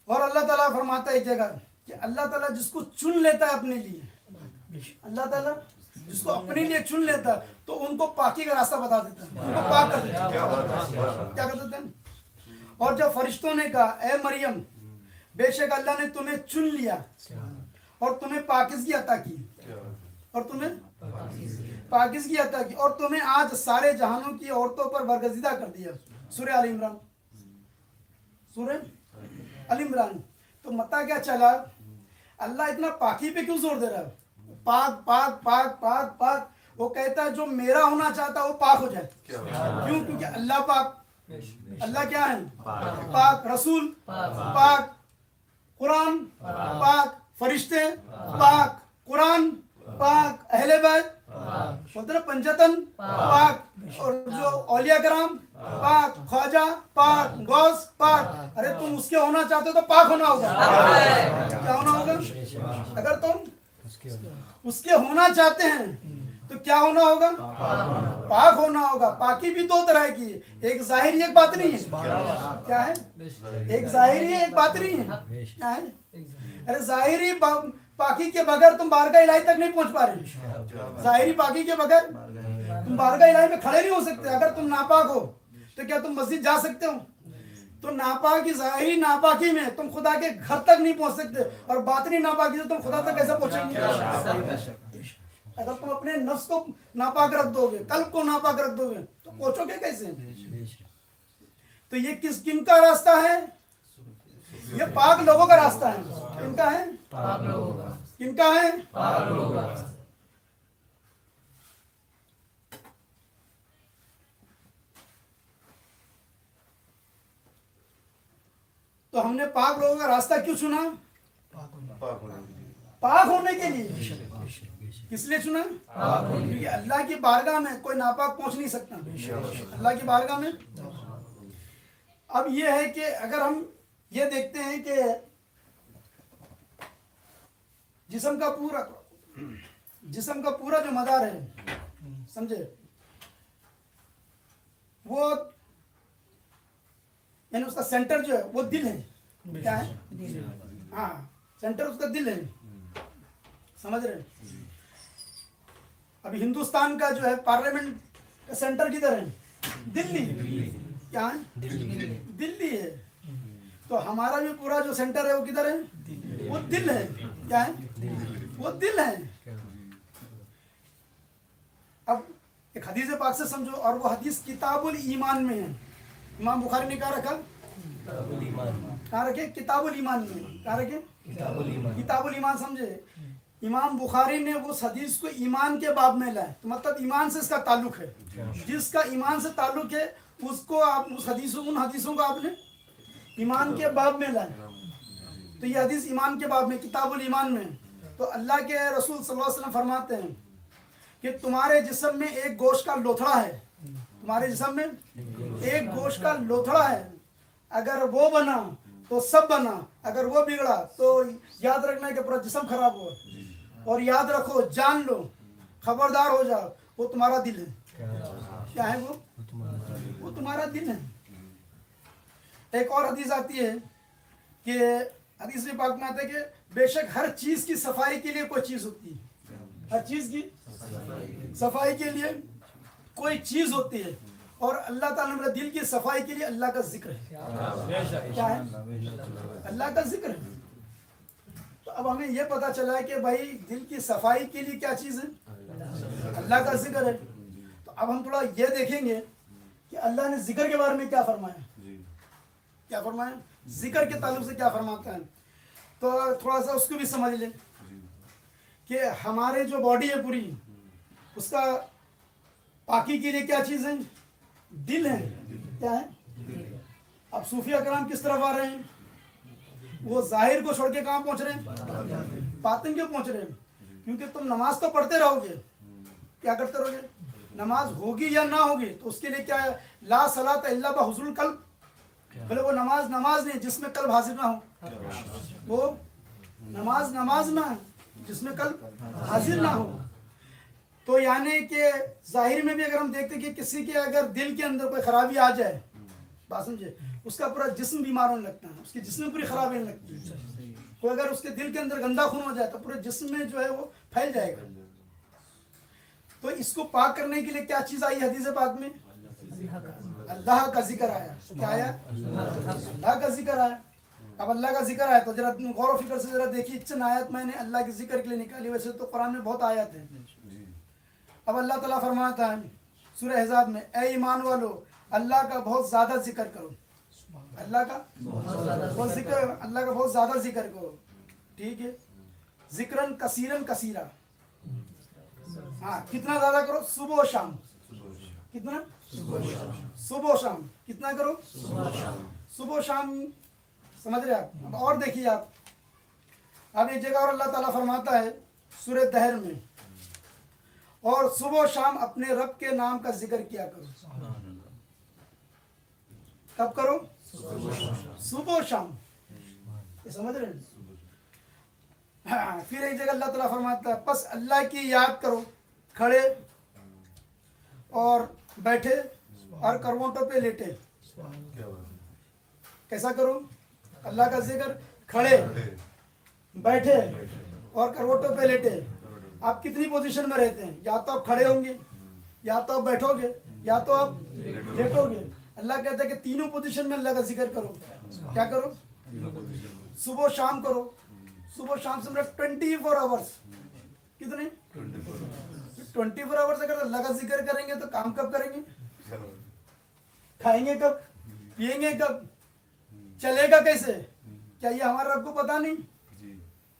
[SPEAKER 1] اور اللہ تعالیٰ فرماتا ہے ایک جگہ کہ اللہ تعالیٰ جس کو چن لیتا ہے اپنے لیے، اللہ تعالیٰ جس کو اپنے لیے چن لیتا ہے تو ان کو پاکی کا راستہ بتا دیتا ہے، ان کو پاک کر دیتا ہے. کیا کر دیتے ہیں؟ اور جب فرشتوں نے کہا اے مریم بے شک اللہ نے تمہیں چن لیا اور تمہیں پاکیزگی عطا کی، اور تمہیں پاکیزگی عطا کی اور تمہیں آج سارے جہانوں کی عورتوں پر برگزیدہ کر دیا. سورہ آل عمران، سورہ آل عمران. تو متا کیا چلا اللہ اتنا پاکی پہ کیوں زور دے رہا ہے؟ پاک پاک پاک پاک پاک. وہ کہتا ہے جو میرا ہونا چاہتا ہے وہ پاک ہو جائے. کیوں؟ کیونکہ اللہ پاک، اللہ کیا ہے؟ پاک. رسول پاک، قرآن پاک، فرشتے پاک، قرآن پاک، اہل بیت پنجتن پاک، اور جو اولیاء کرام پاک، خواجہ پاک، غوث پاک. ارے تم اس کے ہونا چاہتے ہو تو پاک ہونا ہوگا. کیا ہونا ہوگا؟ اگر تم اس کے ہونا چاہتے ہیں تو کیا ہونا ہوگا؟ پاک ہونا ہوگا. پاکی بھی دو طرح کی ہے، ایک ظاہری ایک باطنی ہے. کیا ہے؟ ایک ظاہری ہے ایک باطنی ہے. کیا ہے؟ ارے ظاہری پاکی کے بغیر تم بارگاہ الہی تک نہیں پہنچ پا رہے. ظاہری پاکی کے بغیر تم بارگاہ الہی میں کھڑے نہیں ہو سکتے. اگر تم ناپاک ہو تو کیا تم مسجد جا سکتے ہو؟ تو ناپاکی، ظاہری ناپاکی میں تم خدا کے گھر تک نہیں پہنچ سکتے، اور باطنی ناپاکی سے تم خدا تک کیسے پہنچیں گے؟ اگر تم اپنے نفس کو ناپاک رکھ دو گے، قلب کو ناپاک رکھ دو گے تو پہنچو گے کیسے؟ تو یہ کن کا راستہ ہے؟ یہ پاک لوگوں کا راستہ ہے. کن کا ہے؟ کن کا ہے؟ تو ہم نے پاک لوگوں کا راستہ کیوں چنا؟ پاک ہونے کے لیے. کس لیے چنا؟ کیونکہ اللہ کی بارگاہ میں کوئی ناپاک پہنچ نہیں سکتا. اللہ کی بارگاہ میں. اب یہ ہے کہ اگر ہم یہ دیکھتے ہیں کہ جسم کا پورا جو مدار ہے، سمجھے، وہ یعنی اس کا سینٹر جو ہے وہ دل ہے. کیا ہے؟ ہاں، سینٹر اس کا دل ہے. سمجھ رہے ہیں؟ ابھی ہندوستان کا جو ہے پارلیمنٹ کا سینٹر کدھر ہے؟ دلی. کیا ہے؟ دلی ہے. تو ہمارا بھی پورا جو سینٹر ہے وہ کدھر ہے؟ وہ دل ہے. کیا ہے؟ وہ دل ہے. اب ایک حدیث پاک سے سمجھو، اور وہ حدیث کتاب الایمان میں ہے. امام بخاری نے کہا رکھا، کہاں رکھے؟ کتاب الایمان میں. کہاں رکھے؟ کتاب الایمان. سمجھے؟ امام بخاری نے اس حدیث کو ایمان کے باب میں لائے، تو مطلب ایمان سے اس کا تعلق ہے. جس کا ایمان سے تعلق ہے اس کو آپ ان حدیثوں کو آپ نے ایمان کے باب میں لائے. تو یہ حدیث ایمان کے باب میں، کتاب الایمان میں. تو اللہ کے رسول صلی اللہ علیہ وسلم فرماتے ہیں کہ تمہارے جسم میں ایک گوشت کا لوتھڑا ہے، تمہارے جسم میں ایک گوشت کا لوتھڑا ہے، اگر وہ بنا تو سب بنا، اگر وہ بگڑا تو یاد رکھنا کہ پورا جسم خراب ہوا۔ اور یاد رکھو، جان لو، خبردار ہو جاؤ، وہ تمہارا دل ہے۔ کیا ہے وہ تمہارا دل ہے۔ ایک اور حدیث آتی ہے کہ حدیث میں پاک میں آتا ہے کہ بے شک ہر چیز کی صفائی کے لیے کوئی چیز ہوتی ہے، ہر چیز کی صفائی کے لیے کوئی چیز ہوتی ہے، اور اللہ تعالیٰ نے میرے دل کی صفائی کے لیے اللہ کا ذکر ہے۔ کیا ہے؟ اللہ کا ذکر ہے۔ تو اب ہمیں یہ پتا چلا ہے کہ بھائی دل کی صفائی کے لیے کیا چیز ہے؟ اللہ کا ذکر ہے۔ تو اب ہم تھوڑا یہ دیکھیں گے کہ اللہ نے ذکر کے بارے میں کیا فرمایا، کیا فرمایا، ذکر کے تعلق سے کیا فرماتا ہے۔ تو تھوڑا سا اس کو بھی سمجھ لیں کہ ہمارے جو باڈی ہے پوری، اس کا پاکی کے لیے کیا چیز ہے؟ دل ہے۔ کیا ہے؟ اب صوفیہ کرام کس طرف آ رہے ہیں؟ وہ ظاہر کو چھوڑ کے کہاں پہنچ رہے ہیں؟ باطن کیوں پہنچ رہے ہیں؟ کیونکہ تم نماز تو پڑھتے رہو گے، کیا کرتے رہو گے؟ نماز ہوگی یا نہ ہوگی، تو اس کے لیے کیا ہے؟ لا صلاۃ الا بحضور القلب۔ بولے وہ نماز نہیں جس میں قلب حاضر نہ ہو، وہ نماز نہ ہے جس میں قلب حاضر نہ ہو۔ تو یعنی کہ ظاہر میں بھی اگر ہم دیکھتے کہ کسی کے اگر دل کے اندر کوئی خرابی آ جائے، بات سمجھے، اس کا پورا جسم بیمار ہونے لگتا ہے، اس کے جسم میں پوری خرابی ہونے لگتی ہے۔ کوئی اگر اس کے دل کے اندر گندا خون ہو جائے تو پورے جسم میں جو ہے وہ پھیل جائے گا۔ تو اس کو پاک کرنے کے لیے کیا چیز آئی حدیث پاک میں؟ اللہ کا ذکر آیا۔ کیا آیا؟ اللہ کا ذکر آیا۔ اب اللہ کا ذکر آیا تو ذرا غور و فکر سے ذرا دیکھیے، چند آیت میں نے اللہ کے ذکر کے لیے نکالی، ویسے تو قرآن میں بہت آیات ہیں۔ اب اللہ تعالیٰ فرماتا ہے سورہ احزاب میں، اے ایمان والو اللہ کا بہت زیادہ ذکر کرو، اللہ کا بہت ذکر، اللہ کا بہت زیادہ ذکر کرو، ٹھیک ہے، ذکرن کثیرن کثیرا، ہاں کتنا زیادہ کرو؟ صبح و شام۔ کتنا؟ صبح و شام۔ کتنا کرو؟ صبح و شام، سمجھ رہے آپ؟ اب اور دیکھیے آپ، اب ایک جگہ اور اللہ تعالیٰ فرماتا ہے سورہ دہر میں، اور صبح و شام اپنے رب کے نام کا ذکر کیا کرو۔ کب کرو؟ صبح و شام۔ یہ سمجھ رہے ہیں؟ ہاں، پھر ایک جگہ اللہ تعالیٰ فرماتا ہے پس اللہ کی یاد کرو کھڑے اور بیٹھے اور کروٹوں پہ لیٹے۔ کیسا کرو؟ اللہ کا ذکر کھڑے، بیٹھے اور کروٹوں پہ لیٹے۔ آپ کتنی پوزیشن میں رہتے ہیں؟ یا تو آپ کھڑے ہوں گے، یا تو آپ بیٹھو گے، یا تو آپ لیٹو گے۔ اللہ کہتا ہے کہ تینوں پوزیشن میں اللہ کا ذکر کرو۔ کیا کرو؟ صبح و شام کرو۔ صبح و شام سے مراد 24 آورس۔ کتنے؟ 24 آورس اگر اللہ کا ذکر کریں گے تو کام کب کریں گے؟ کھائیں گے کب؟ پیئیں گے کب؟ چلے گا کیسے؟ کیا یہ ہمارے رب کو پتا نہیں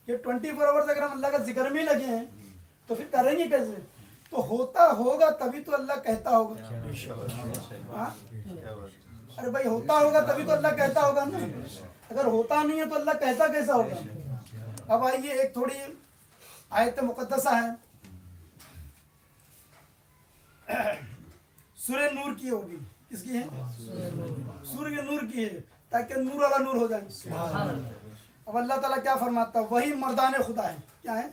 [SPEAKER 1] کہ 24 آورس اگر ہم اللہ کا ذکر میں لگے ہیں تو پھر کریں گے کیسے؟ تو ہوتا ہوگا تبھی تو اللہ کہتا ہوگا۔ ارے بھائی ہوتا ہوگا تبھی تو اللہ کہتا ہوگا نا، اگر ہوتا نہیں ہے تو اللہ کہتا کیسا ہوگا؟ اب آئیے ایک تھوڑی آیت مقدسہ ہے، سورہ نور کی ہوگی، کس کی ہے؟ سورہ نور کی ہے، تاکہ نور والا نور ہو جائے۔ اب اللہ تعالیٰ کیا فرماتا ہے؟ وہی مردان خدا ہے۔ کیا ہے؟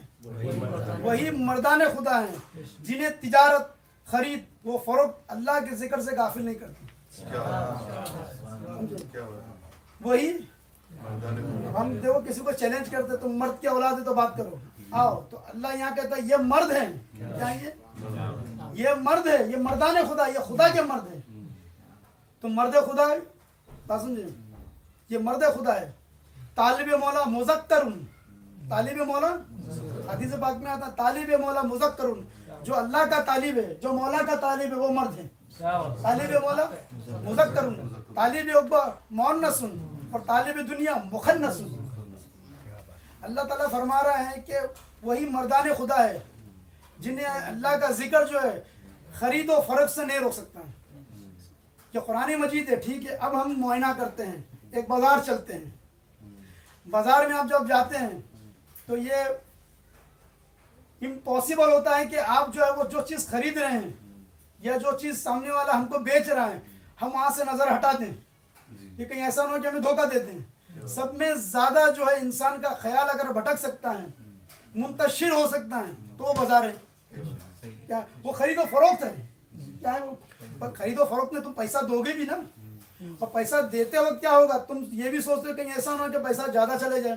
[SPEAKER 1] وہی مردان خدا ہیں جنہیں تجارت، خرید و فروخت اللہ کے ذکر سے غافل نہیں کرتی۔ وہی ہم دیکھو کسی کو چیلنج کرتے تم مرد کی اولاد ہے تو بات کرو، آؤ، تو اللہ یہاں کہتا ہے یہ مرد ہیں۔ کیا یہ مرد ہے، یہ مردان خدا، یہ خدا کے مرد ہے۔ تو مرد خدا ہے، بات سمجھے، یہ مرد خدا ہے۔ طالب مولا مذکرن، طالب مولا، حدیث پاک میں آتا ہے طالب مولا مذکرن، جو اللہ کا طالب ہے، جو مولا کا طالب ہے وہ مرد ہے۔ طالب مولا مذکرن، طالب عقبہ مؤنث اور طالب دنیا مخنث۔ اللہ تعالیٰ فرما رہا ہے کہ وہی مردان خدا ہے جنہیں اللہ کا ذکر جو ہے خرید و فروخت سے نہیں روک سکتا۔ یہ قرآن مجید ہے، ٹھیک ہے۔ اب ہم معائنہ کرتے ہیں، ایک بازار چلتے ہیں، بازار میں آپ جب جاتے ہیں تو یہ امپاسبل ہوتا ہے کہ آپ جو ہے وہ جو چیز خرید رہے ہیں یا جو چیز سامنے والا ہم کو بیچ رہا ہے ہم وہاں سے نظر ہٹا دیں کہ کہیں ایسا نہ ہو کہ ہمیں دھوکہ دیتے ہیں. سب میں زیادہ جو ہے انسان کا خیال اگر بھٹک سکتا ہے منتشر ہو سکتا ہے تو وہ بازار ہے. کیا وہ خرید و فروخت ہے. کیا ہے وہ؟ پر خرید و فروخت میں تم پیسہ دو گے بھی نا, اور پیسہ دیتے وقت کیا ہوگا تم یہ بھی سوچتے ہو کہیں ایسا نہ ہو کہ پیسہ زیادہ چلے جائے,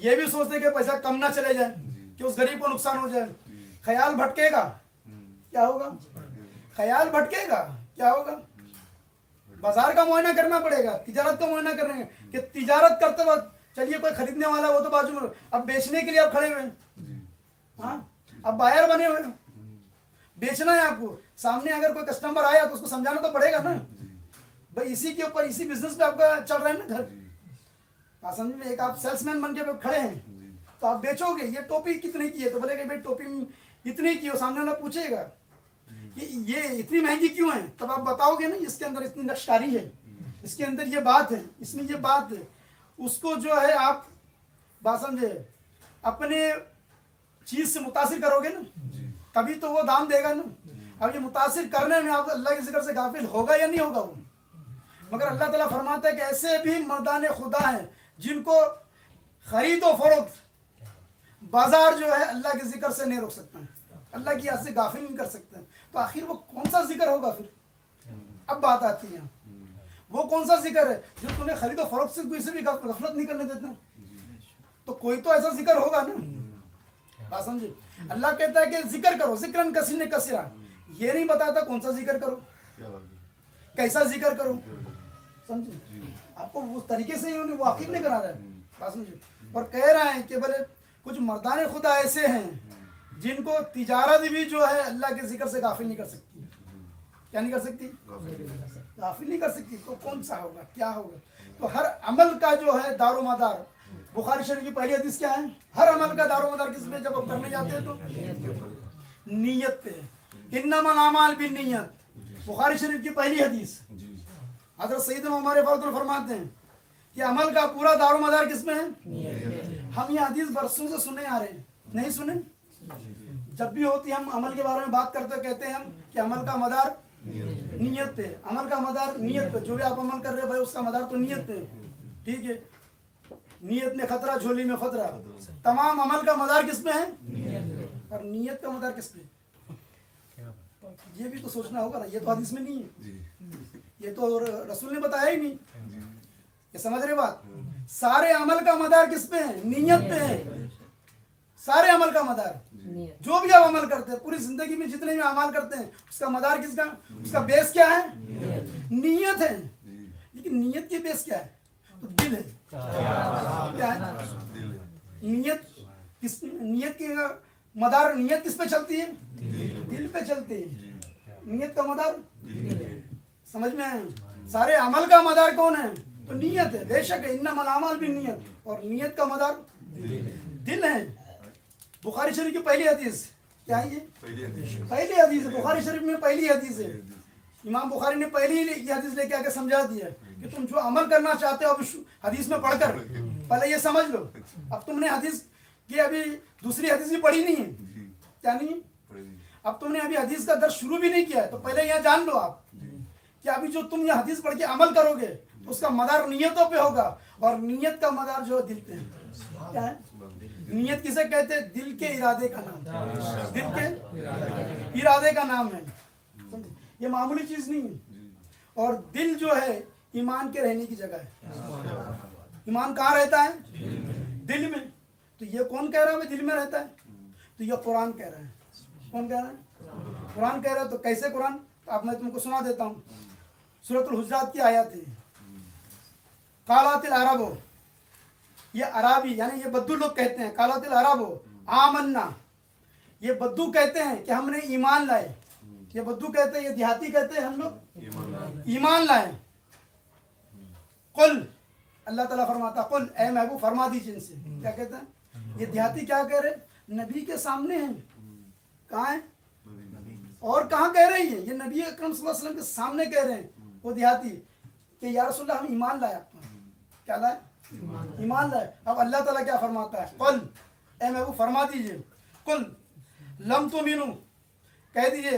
[SPEAKER 1] یہ بھی سوچتے کہ پیسہ کم نہ چلے جائے کہ اس غریب کو نقصان ہو جائے. خیال بھٹکے گا کیا ہوگا, خیال بھٹکے گا کیا ہوگا. بازار کا معائنہ کرنا پڑے گا, تجارت کا معائنہ کریں گے کہ تجارت کرتے وقت چلیے کوئی خریدنے والا وہ تو بازو میں, اب بیچنے کے لیے آپ کھڑے ہوئے ہیں, ہاں اب بائر بنے ہوئے ہیں, بیچنا ہے آپ کو. سامنے اگر کوئی کسٹمر آیا تو اس کو سمجھانا تو پڑے گا نا بھائی, اسی کے اوپر اسی بزنس پہ آپ کا چل رہا ہے نا گھر. سمجھ میں ایک آپ سیلس مین بن کے کھڑے ہیں تو آپ بیچو گے. یہ ٹوپی کتنے کی ہے تو بولے کہ بھائی ٹوپی اتنی کی ہو, سامنے والا پوچھے گا کہ یہ اتنی مہنگی کیوں ہے, تب آپ بتاؤ گے نا اس کے اندر اتنی نقشکاری ہے, اس کے اندر یہ بات ہے, اس میں یہ بات ہے. اس کو جو ہے آپ بات سمجھے اپنے چیز سے متاثر کرو گے نا تبھی تو وہ دام دے گا نا. اب یہ متاثر کرنے میں آپ اللہ کے ذکر سے غافل ہوگا یا نہیں ہوگا وہ. مگر اللہ تعالیٰ فرماتا ہے کہ ایسے بھی مردان خدا ہیں جن کو خرید و فروخت بازار جو ہے اللہ کے ذکر سے نہیں روک سکتا ہے, اللہ کی یاد سے غافل نہیں کر سکتے. تو آخر وہ کون سا ذکر ہوگا پھر. اب بات آتی ہے وہ کون سا ذکر ہے جو تمہیں خرید و فروخت سے کوئی سے بھی غفلت نہیں کرنے دیتا. تو کوئی تو ایسا ذکر ہوگا نا, بات سمجھے. اللہ کہتا ہے کہ ذکر کرو, ذکرن کثیر کثیرا, یہ نہیں بتاتا کون سا ذکر کرو, کیسا ذکر کرو. سمجھے آپ کو اس طریقے سے انہیں واقف نہیں کرا رہا ہے, بات سمجھے. اور کہہ رہا ہے کہ بھلے کچھ مردان خدا ایسے ہیں جن کو تجارت بھی جو ہے اللہ کے ذکر سے غافل نہیں کر سکتی. کیا نہیں کر سکتی, غافل نہیں کر سکتی. تو کون سا ہوگا, کیا ہوگا. تو ہر عمل کا جو ہے دار و مدار, بخاری شریف کی پہلی حدیث کیا ہے, ہر عمل کا دار و مدار کس میں جب ہم کرنے جاتے ہیں تو نیت پہ. انما الاعمال بالنیت, بخاری شریف کی پہلی حدیث. حضرت سیدنا عمر فاروق فرماتے ہیں کہ عمل کا پورا دار و مدار کس میں ہے. ہم یہ حدیث برسوں سے سنے آ رہے ہیں, نہیں سنے. جب بھی ہوتی ہم عمل کے بارے میں بات کرتے کہتے ہیں ہم کہ عمل کا مدار نیت پہ, عمل کا مدار نیت پہ. جو بھی آپ عمل کر رہے ہیں بھائی اس کا مدار تو نیت پہ, ٹھیک ہے. نیت میں خطرہ جھولی میں خطرہ, تمام عمل کا مدار کس پہ ہے, اور نیت کا مدار کس پہ. یہ بھی تو سوچنا ہوگا نا, یہ تو حدیث میں نہیں ہے, یہ تو رسول نے بتایا ہی نہیں. یہ سمجھ رہے بات. سارے عمل کا مدار کس پہ ہے, نیت پہ ہے. سارے عمل کا مدار, جو بھی آپ عمل کرتے ہیں پوری زندگی میں جتنے بھی اعمال کرتے ہیں اس کا مدار کس کا, اس کا بیس کیا ہے, نیت ہے. لیکن نیت کی بیس کیا ہے, تو دل ہے. کیا ہے نیت, کس نیت کی مدار, نیت کس پہ چلتی ہے, دل پہ چلتی ہے. نیت کا مدار سمجھ میں آئے. سارے عمل کا مدار کون ہے, تو نیت ہے. بے شک ہے, انما الاعمال بالنیت, اور نیت کا مدار دل ہے. بخاری شریف کی پہلی حدیث کیا ہے, یہ پہلی حدیث ہے. بخاری شریف میں پہلی حدیث ہے. امام بخاری نے پہلی یہ حدیث لے کے آ کے سمجھا دیا کہ تم جو عمل کرنا چاہتے ہو اب حدیث میں پڑھ کر پہلے یہ سمجھ لو. اب تم نے حدیث کی ابھی دوسری حدیث بھی پڑھی نہیں ہے, کیا نہیں, اب تم نے ابھی حدیث کا درس شروع بھی نہیں کیا ہے. تو پہلے یہ جان لو آپ کہ ابھی جو تم یہ حدیث پڑھ کے عمل کرو گے اس کا مدار نیتوں پہ ہوگا, اور نیت کا مدار جو دل پہ ہے. کیا ہے نیت کسے کہتے ہیں, دل کے ارادے کا نام, دل کے ارادے کا نام ہے. یہ معمولی چیز نہیں ہے. اور دل جو ہے ایمان کے رہنے کی جگہ ہے. ایمان کہاں رہتا ہے, دل میں. تو یہ کون کہہ رہا ہے دل میں رہتا ہے, تو یہ قرآن کہہ رہا ہے. کون کہہ رہا ہے, قرآن کہہ رہا ہے. تو کیسے قرآن, اب میں تم کو سنا دیتا ہوں. سورۃ الحجرات کی آیات ہے. قالت العرب, یہ عربی یعنی یہ بدو لوگ کہتے ہیں, قالت العرب آمنا, یہ بدو کہتے ہیں کہ ہم نے ایمان لائے. یہ بدو کہتے ہیں, یہ دیہاتی کہتے ہیں ہم لوگ ایمان لائے. قل, اللہ تعالیٰ فرماتا قل, اے محبوب فرما دیجیے ان سے. کیا کہتے ہیں یہ دیہاتی, کیا کہہ رہے, نبی کے سامنے ہیں. کہاں ہیں, اور کہاں کہہ رہے ہیں, یہ نبی اکرم صلی اللہ علیہ وسلم کے سامنے کہہ رہے ہیں وہ دیہاتی کہ یا رسول اللہ ہم ایمان لائے. کیا لائے, ایمان لائے. اب اللہ تعالیٰ کیا فرماتا ہے, قل, اے محبوب فرما دیجیے, قل لم تؤمنوا, کہہ دیجیے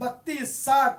[SPEAKER 1] 32, 60.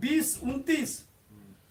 [SPEAKER 1] 20, 29,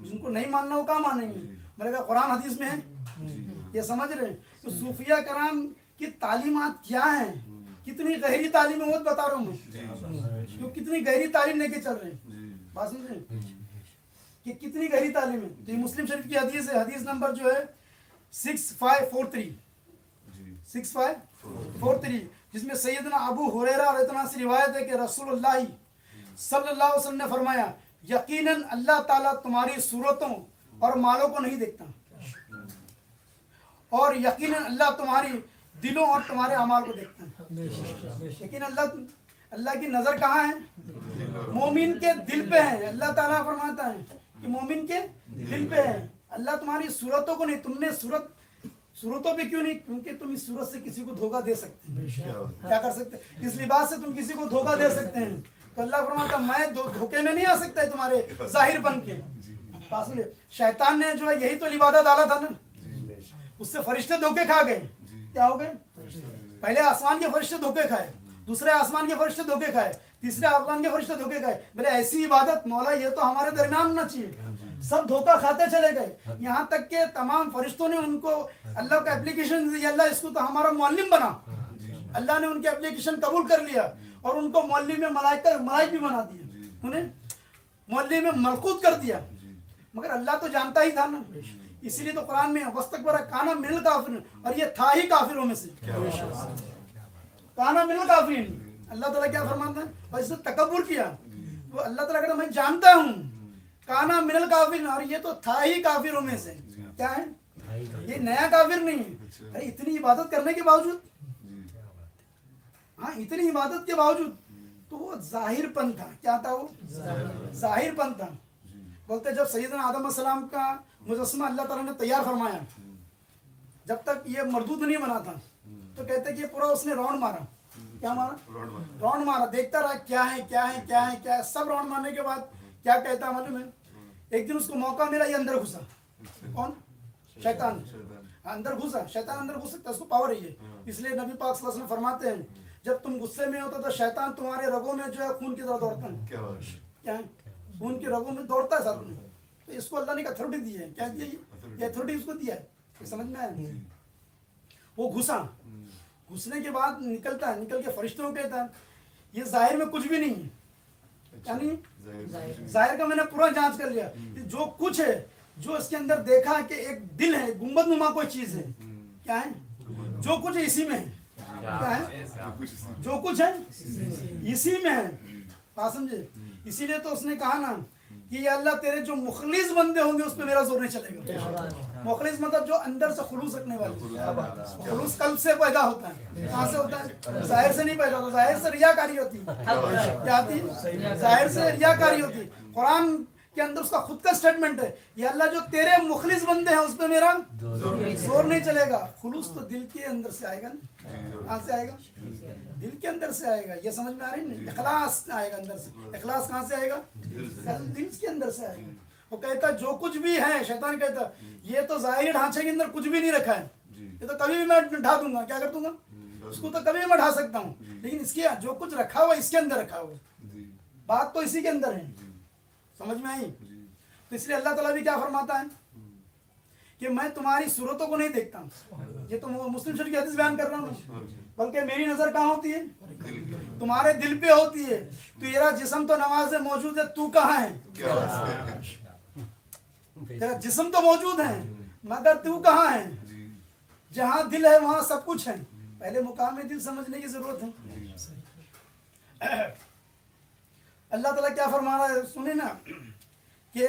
[SPEAKER 1] جن کو نہیں ماننا وہ کہاں مانیں گے؟ میں نے کہا قرآن حدیث میں ہے، یہ سمجھ رہے ہیں؟ تو صوفیہ کرام کی تعلیمات کیا ہیں، کتنی گہری تعلیم ہے وہ بتا رہا ہوں میں، جو کتنی گہری تعلیم لے کے چل رہے ہیں، بات سمجھ رہے ہیں کہ کتنی گہری تعلیم ہے. تو یہ مسلم شریف کی حدیث ہے، حدیث نمبر جو ہے 6543 6543، جس میں سیدنا ابو ہریرہ رضی اللہ عنہ سے روایت ہے کہ رسول اللہ صلی اللہ علیہ وسلم نے فرمایا یقیناً اللہ تعالیٰ تمہاری صورتوں اور مالوں کو نہیں دیکھتا، اور یقیناً اللہ تمہاری دلوں اور تمہارے اعمال کو دیکھتا ہے. لیکن اللہ کی نظر کہاں ہے؟ مومن کے دل پہ ہے. اللہ تعالیٰ فرماتا ہے کہ مومن کے دل پہ ہے. اللہ تمہاری صورتوں کو نہیں، تم نے صورتوں پہ کیوں نہیں؟ کیونکہ تم اس صورت سے کسی کو دھوکہ دے سکتے ہیں. کیا کر سکتے ہیں؟ اس لباس سے تم کسی کو دھوکہ دے سکتے ہیں. تو اللہ فرماتا میں دھوکے میں نہیں آ سکتا ہے تمہارے ظاہر بن کے. شیطان نے جو ہے یہی تو لبادہ ڈالا تھا نا، اس سے فرشتے دھوکے کھا گئے. کیا ہو گئے؟ پہلے آسمان کے فرشتے دھوکے کھائے، دوسرے آسمان کے فرشتے دھوکے کھائے، تیسرے آسمان کے فرشتے دھوکے کھائے. بولے ایسی عبادت مولا یہ تو ہمارے درمیان ہونا چاہیے. سب دھوکہ کھاتے چلے گئے، یہاں تک کہ تمام فرشتوں نے ان کو اللہ کا اپلیکیشن دی، اللہ اس کو تو ہمارا معلم بنا. اللہ نے ان کی اپلیکیشن قبول کر لیا اور ان کو معلم میں ملائک بھی بنا دیا، انہیں معلم میں ملکوت کر دیا. مگر اللہ تو جانتا ہی تھا نا، اسی لیے تو قرآن میں وَاسْتَكْبَرَ کَانَ مِنَ الْکَافِرِینَ، اور یہ تھا ہی کافروں میں سے. کانا من الکافرین. اللہ تعالیٰ کیا فرماتا ہے؟ اور اس نے تکبر کیا. وہ اللہ تعالیٰ کہتا ہے میں جانتا ہوں کانا من الکافرین، اور یہ تو تھا ہی کافروں میں سے. کیا ہے؟ یہ نیا کافر نہیں ہے. ارے اتنی عبادت کرنے کے باوجود، ہاں اتنی عبادت کے باوجود تو وہ ظاہر پن تھا. کیا تھا وہ؟ ظاہر پن تھا. بولتے جب سیدنا آدم علیہ السلام کا مجسمہ اللہ تعالیٰ نے تیار فرمایا، جب تک یہ مردود نہیں بنا تھا، تو کہتے کہ یہ پورا اس نے راؤنڈ مارا. کیا مارا؟ راؤنڈ مارا. دیکھتا رہا کیا ہے کیا ہے کیا ہے کیا ہے. سب راؤنڈ مارنے کے بعد کیا کہتا معلوم ہے؟ ایک دن اس کو موقع ملا، یہ اندر گھسا. کون؟ شیطان اندر گھسا. شیطان اندر گھس سکتا ہے، اس کو پاور ہے. اس لیے نبی پاک صلی اللہ علیہ وسلم فرماتے ہیں جب تم غصے میں ہوتا تو شیطان تمہارے رگوں میں جو ہے خون کی طرح دوڑتا ہے. کیا ہے؟ خون کی رگوں میں دوڑتا ہے ساتھ میں. تو اس کو اللہ نے اتھارٹی دی ہے. کیا دیا؟ یہ اتھارٹی اس کو دیا ہے. یہ سمجھ میں آیا؟ وہ گھسا. گھسنے کے بعد نکلتا ہے، نکل کے فرشتوں کو کہتا ہے یہ ظاہر میں کچھ بھی نہیں ہے. کیا نہیں ہے؟ ظاہر کا میں نے پورا جانچ کر لیا. جو کچھ ہے، جو اس کے اندر دیکھا کہ ایک دل ہے، گنبد نما کوئی چیز ہے. کیا ہے؟ جو کچھ ہے اسی میں ہے. کیا ہے؟ جو کچھ ہے اسی میں ہے. بات سمجھے؟ اسی لیے تو اس نے کہا نا کہ یہ اللہ تیرے جو مخلص بندے ہوں گے اس پہ میرا زور نہیں چلے گا. مخلص مطلب جو اندر سے خلوص رکھنے والے. خلوص قلب سے پیدا ہوتا ہے. کہاں سے ہوتا ہے؟ ظاہر سے نہیں پیدا ہوتا. ظاہر سے ریاکاری ہوتی ہے. کیا آتی ہے؟ ظاہر سے ریاکاری ہوتی ہے. قرآن کے اندر اس کا خود کا سٹیٹمنٹ ہے یہ اللہ جو تیرے مخلص بندے ہیں اس پہ میرا زور نہیں چلے گا. خلوص تو دل کے اندر سے آئے گا نا. کہاں سے آئے گا؟ دل کے اندر سے آئے گا. یہ سمجھ میں آ رہی ہے؟ اخلاص آئے گا اندر سے. اخلاص کہاں سے آئے گا؟ دل کے اندر سے آئے گا. وہ کہتا جو کچھ بھی ہے، شیطان کہتا یہ تو ظاہری ڈھانچے کے اندر کچھ بھی نہیں رکھا ہے، یہ تو کبھی بھی میں ڈھا دوں گا. کیا کر دوں گا؟ اس کو تو کبھی بھی میں ڈھا سکتا ہوں، لیکن اس کی جو کچھ رکھا ہوا اس کے اندر رکھا ہوا. بات تو اسی کے اندر ہے. سمجھ میں آئی؟ تو اس لیے اللہ تعالیٰ بھی کیا فرماتا ہے کہ میں تمہاری صورتوں کو نہیں دیکھتا ہوں. یہ تو مسلم شریف کی حدیث بیان کر رہا ہوں، بلکہ میری نظر کہاں ہوتی ہے؟ تمہارے دل پہ ہوتی ہے. تیرا جسم تو نماز میں موجود ہے، تو کہاں ہے؟ تیرا جسم تو موجود ہے مگر تو کہاں ہے؟ جہاں دل ہے وہاں سب کچھ ہے. پہلے مقام دل سمجھنے کی ضرورت ہے. اللہ تعالیٰ کیا فرما رہا ہے سنیں نا کہ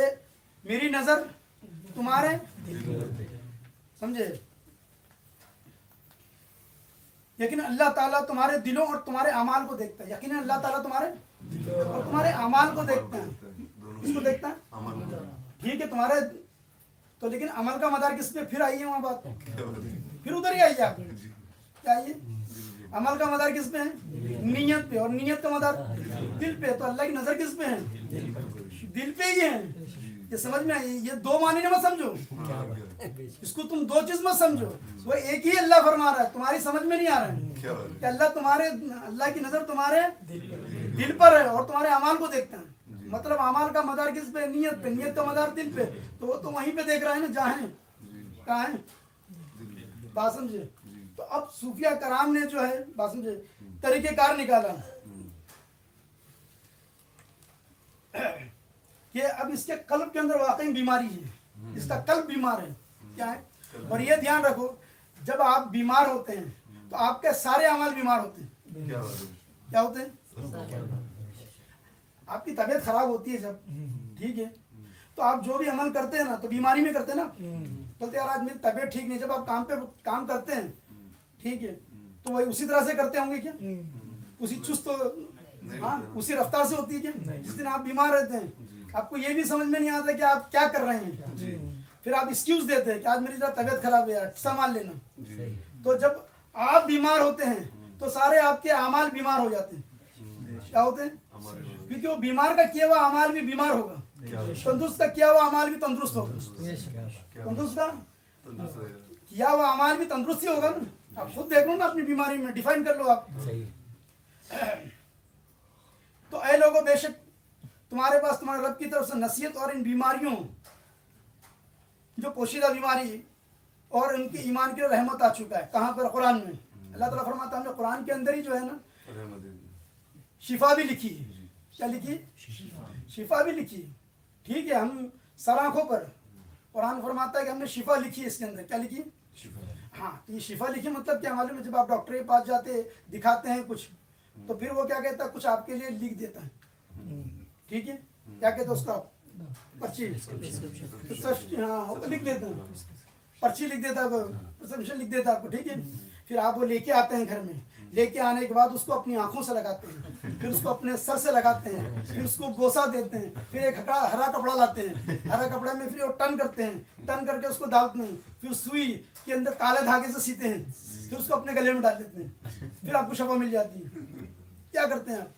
[SPEAKER 1] میری نظر تمہارے سمجھے، لیکن اللہ تعالیٰ تمہارے دلوں اور تمہارے اعمال کو دیکھتا ہے. یقیناً اللہ تعالیٰ تمہارے اور تمہارے اعمال کو دیکھتا ہے. کس کو دیکھتا ہے؟ ٹھیک ہے تمہارے تو، لیکن عمل کا مدار کس پہ؟ پھر آئیے وہاں بات، پھر ادھر ہی آئیے. آپ کیا آئیے؟ عمل کا مدار کس پہ ہے؟ نیت پہ. اور نیت کا مدار دل پہ. تو اللہ کی نظر کس پہ ہے؟ دل پہ ہی ہے. یہ سمجھ میں آئی؟ یہ دو معنی نہ مت سمجھو، اس کو تم دو چیز مت سمجھو. وہ ایک ہی اللہ فرما رہا ہے، تمہاری سمجھ میں نہیں آ رہا ہے کہ اللہ کی نظر تمہارے دل پر ہے اور تمہارے اعمال کو دیکھتا ہے. مطلب اعمال کا مدار کس پہ؟ نیت پہ. نیت کا مدار دل پہ. تو وہ تو وہیں پہ دیکھ رہا ہے نا جہاں ہے. کہاں ہے؟ بات سمجھے. تو اب صوفیہ کرام نے جو ہے بات سمجھے طریقہ کار نکالا کہ اب اس کے قلب کے اندر واقعی بیماری ہے. اس کا قلب بیمار ہے. کیا ہے؟ اور یہ دھیان رکھو جب آپ بیمار ہوتے ہیں تو آپ کے سارے اعمال بیمار ہوتے ہیں. کیا ہوتے ہیں؟ آپ کی طبیعت خراب ہوتی ہے جب ٹھیک ہے تو آپ جو بھی عمل کرتے ہیں نا تو بیماری میں کرتے ہیں نا. بولتے یار آج میری طبیعت ٹھیک نہیں. جب آپ کام پہ کام کرتے ہیں ٹھیک ہے تو وہی اسی طرح سے کرتے ہوں گے کیا؟ اسی چست ہاں اسی رفتار سے ہوتی ہے کیا؟ جس دن آپ بیمار رہتے ہیں آپ کو یہ بھی سمجھ میں نہیں آتا کہ آپ کیا کر رہے ہیں. پھر آپ ایکسکیوز دیتے ہیں کہ آج میری ذرا طبیعت خراب ہے یار سنبھال لینا. تو جب آپ بیمار ہوتے ہیں تو سارے آپ کے اعمال بیمار ہو جاتے ہیں. کیا ہوتے ہیں؟ کیونکہ وہ بیمار کا کیا ہوا اعمال بھی بیمار ہوگا. تندرست کا کیا ہوا اعمال بھی تندرست ہوگا. تندرست کا کیا ہوا اعمال بھی تندرست ہی ہوگا نا. آپ خود دیکھ لو نا اپنی بیماری میں ڈیفائن کر لو آپ. تو اے لوگوں بے شک تمہارے پاس تمہارے رب کی طرف سے نصیحت اور ان بیماریوں جو پوشیدہ بیماری اور ان کی ایمان کی رحمت آ چکا ہے. کہاں پر؟ قرآن میں. اللہ تعالیٰ فرماتا ہے ہم نے قرآن کے اندر ہی جو ہے نا شفا بھی لکھی ہے. کیا لکھی؟ شفا بھی لکھی. ٹھیک ہے ہم سر آنکھوں پر قرآن فرماتا ہے کہ ہم نے شفا لکھی ہے اس کے اندر. کیا لکھی؟ ہاں تو یہ شفا لکھی مطلب کیا معلوم ہے؟ جب آپ ڈاکٹر کے پاس جاتے دکھاتے ہیں کچھ تو پھر وہ کیا کہتا ہے کچھ آپ کے لیے لکھ دیتا ہے. ٹھیک ہے کیا کہتے ہیں اس کا؟ پرچی. ہاں لکھ دیتا ہے پرچی لکھ دیتا ہے پرسکرپشن لکھ دیتا ہے آپ کو. ٹھیک ہے پھر آپ وہ لے کے آتے ہیں گھر میں. لے کے آنے کے بعد اس کو اپنی آنکھوں سے لگاتے ہیں. پھر اس کو اپنے سر سے لگاتے ہیں. پھر اس کو گوسا دیتے ہیں. پھر ایک ہرا کپڑا لاتے ہیں. ہرا کپڑے میں پھر وہ ٹن کرتے ہیں. ٹن کر کے اس کو ڈالتے ہیں. پھر سوئی کے اندر کالے دھاگے سے سیتے ہیں. پھر اس کو اپنے گلے میں ڈال دیتے ہیں. پھر آپ کو شفا مل جاتی ہے. کیا کرتے ہیں آپ؟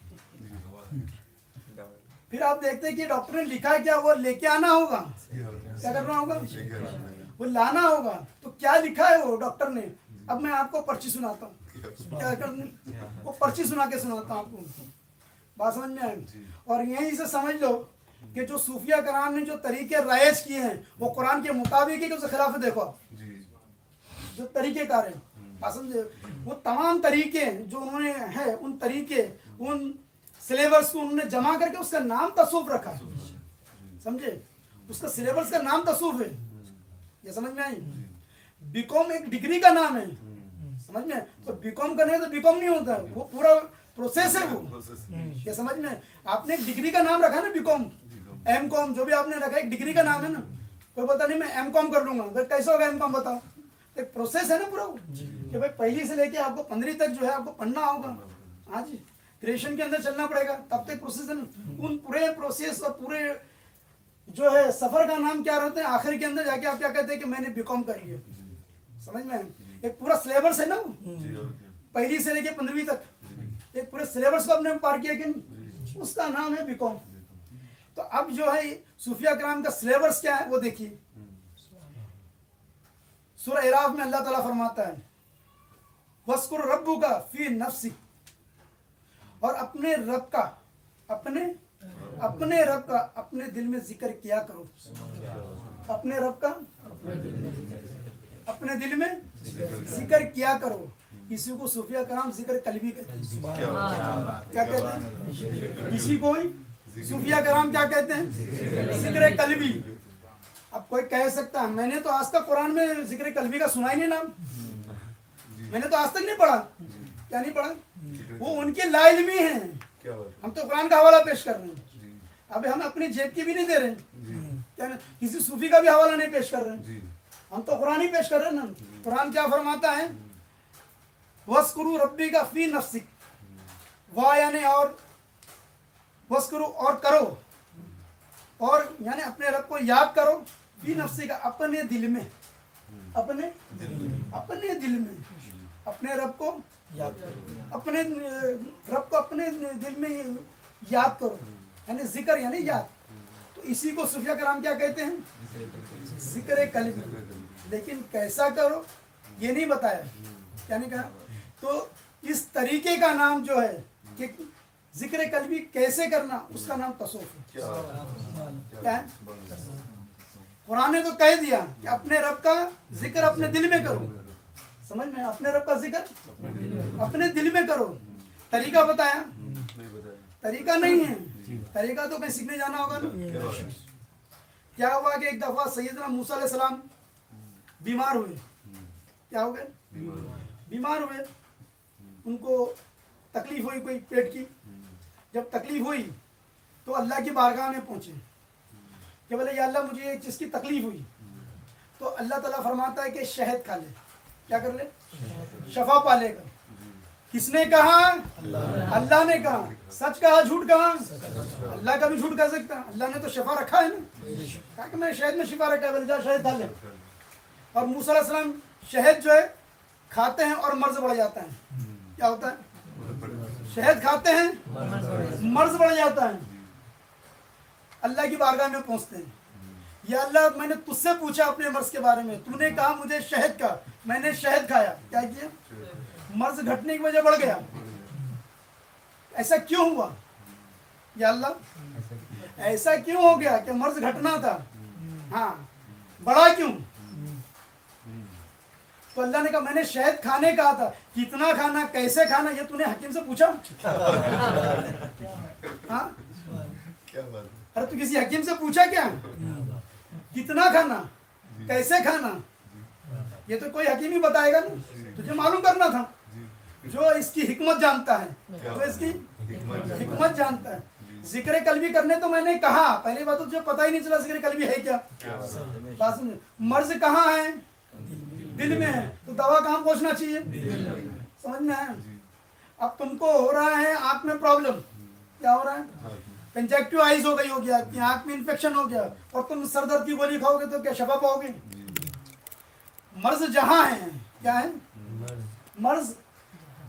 [SPEAKER 1] پھر آپ دیکھتے ہیں کہ ڈاکٹر نے لکھا ہے کیا وہ لے کے آنا ہوگا. کیا کرنا ہوگا؟ وہ لانا ہوگا. تو کیا لکھا ہے وہ ڈاکٹر نے؟ اب میں آپ کو پرچی سناتا ہوں. کیا کرنا وہ پرچی سنا کے سناتا ہوں آپ کو. بات سمجھ میں آئی؟ اور یہیں سے سمجھ لو کہ جو صوفیہ کرام نے جو طریقے رائج کیے ہیں وہ قرآن کے مطابق ہی کہ اس کے خلاف دیکھو جو طریقے کار ہیں. بات سمجھے وہ تمام طریقے جو انہوں نے ہیں ان طریقے ان سلیبس کو انہوں نے جمع کر کے اس کا نام تصوف رکھا. سمجھے اس کا سلیبس کا نام تصوف ہے. یہ سمجھ میں آئی؟ بیکوم ایک ڈگری کا نام ہے. سمجھ میں تو بیکوم کا نہیں تو بیکوم نہیں ہوتا. وہ پورا پروسیس ہے وہ. یہ سمجھ میں آپ نے ایک ڈگری کا نام رکھا نا بیکوم ایم کام جو بھی آپ نے رکھا ایک ڈگری کا نام ہے نا. کوئی بتا نہیں میں ایم کام کر لوں گا. کیسے ہوگا ایم کام بتاؤ؟ ایک پروسیس ہے نا پورا کہ بھائی پہلی سے لے کے آپ کو 15 تک جو ہے آپ کو پڑھنا ہوگا. ہاں جی گریجویشن کے اندر چلنا پڑے گا تب تک پروسیس ہے نا. ان پورے پروسیس اور پورے جو ہے سفر کا نام کیا رہتا ہے آخر کے اندر جا کے آپ کیا کہتے ہیں کہ میں نے بیکام کر لیا. سمجھ میں ایک پورا سلیبس ہے نا پہلی سے لے کے 15ویں تک ایک پورے سلیبس کو آپ نے پار کیا کہ اس کا نام ہے بیکام. تو اب جو ہے صوفیہ کرام کا سلیبس کیا ہے وہ دیکھیے. سورہ اعراف میں اللہ تعالیٰ فرماتا ہے وَاذْكُرْ رَبُّكَ فِي نَفْسِكَ اور اپنے رب کا اپنے دل میں ذکر کیا کرو. اپنے رب کا اپنے دل میں ذکر کیا کرو. کسی کو صوفیہ کرام ذکر قلبی کہتے ہیں. کیا کہتے ہیں؟ کسی کو صوفیہ کرام کیا کہتے ہیں؟ ذکر قلبی. اب کوئی کہہ سکتا ہے میں نے تو آج تک قرآن میں ذکر قلبی کا سنا ہی نہیں نام. میں نے تو آج تک نہیں پڑھا. کیا نہیں پڑھا؟ وہ ان کی لا علمی ہیں. ہم تو قرآن کا حوالہ پیش کر رہے ہیں. اب ہم اپنی جیب کی بھی نہیں دے رہے ہیں. کسی صوفی کا بھی حوالہ نہیں پیش کر رہے ہیں. ہم تو قرآن ہی پیش کر رہے ہیں نا. قرآن کیا فرماتا ہے وَاذْكُرُوا رَبِّكَ فِي نَفْسِكَ وا یعنی اور وَاذْكُرُوا اور کرو اور یعنی اپنے رب کو یاد کرو فی نفسی کا اپنے دل میں. اپنے دل میں اپنے رب کو اپنے دل میں یاد کرو یعنی ذکر یعنی یاد. تو اسی کو صوفیہ کرام کیا کہتے ہیں؟ ذکر قلبی. لیکن کیسا کرو یہ نہیں بتایا. کیا نہیں کہا؟ تو اس طریقے کا نام جو ہے کہ ذکر قلبی کیسے کرنا، اس کا نام تصوف ہے. کیا ہے؟ قرآن نے تو کہہ دیا کہ اپنے رب کا ذکر اپنے دل میں کرو. سمجھ میں؟ اپنے رب کا ذکر اپنے دل میں کرو. طریقہ بتایا؟ طریقہ نہیں ہے. طریقہ تو کہیں سیکھنے جانا ہوگا نا. کیا ہوا کہ ایک دفعہ سیدنا موسیٰ علیہ السلام بیمار ہوئے. کیا ہو گئے؟ بیمار ہوئے. ان کو تکلیف ہوئی کوئی پیٹ کی. جب تکلیف ہوئی تو اللہ کی بارگاہ میں پہنچے کہ بولے یا اللہ مجھے ایک چیز کی تکلیف ہوئی. تو اللہ تعالیٰ فرماتا ہے کہ شہد کھا لے. کیا کر لے؟ شفا پا لے گا. کس نے کہا؟ اللہ نے کہا. سچ کہا جھوٹ کہا؟ اللہ کا بھی جھوٹ کہہ سکتا ہے. اللہ نے تو شفا رکھا ہے نا. کہا کہ میں شہد میں شفا رکھا ہے، بولے جا شہد کھا لے. اور موسیٰ علیہ السلام شہد جو ہے کھاتے ہیں اور مرض بڑھ جاتا ہے. کیا ہوتا ہے؟ شہد کھاتے ہیں مرض بڑھ جاتا ہے. اللہ کی بارگاہ میں پہنچتے ہیں. یا اللہ میں نے تجھ سے پوچھا اپنے مرض کے بارے میں، تو نے کہا مجھے شہد کا، میں نے شہد کھایا. کیا کیا؟ مرض گھٹنے کی وجہ بڑھ گیا. ایسا کیوں ہوا؟ یا اللہ ایسا کیوں ہو گیا کہ مرض گھٹنا تھا، ہاں بڑا کیوں؟ تو اللہ نے کہا میں نے شہد کھانے کہا تھا. کتنا کھانا، کیسے کھانا، یہ تو نے حکیم سے پوچھا؟ ہاں ارے تو کسی حکیم سے پوچھا کیا؟ کتنا کھانا، کیسے کھانا، یہ تو کوئی حکیم ہی بتائے گا نا. تجھے معلوم کرنا تھا. جو اس کی حکمت جانتا ہے، جو اس کی حکمت جانتا ہے. ذکر قلبی کرنے تو میں نے کہا، پہلی بات تو تجھے پتہ ہی نہیں چلا ذکر قلبی ہے کیا. بات سمجھے؟ مرض کہاں ہے؟ دل میں ہے. تو دوا کہاں پہنچنا چاہیے؟ سمجھ میں ہے؟ اب تم کو ہو رہا ہے آنکھ میں پرابلم. کیا ہو رہا ہے؟ کنجکٹیو آئیز ہو گئی ہو گیا، آنکھ میں انفیکشن ہو گیا، اور تم سر درد کی گولی کھاؤ گے تو کیا شفا پاؤ گے؟ مرض جہاں ہے، کیا ہے؟ مرض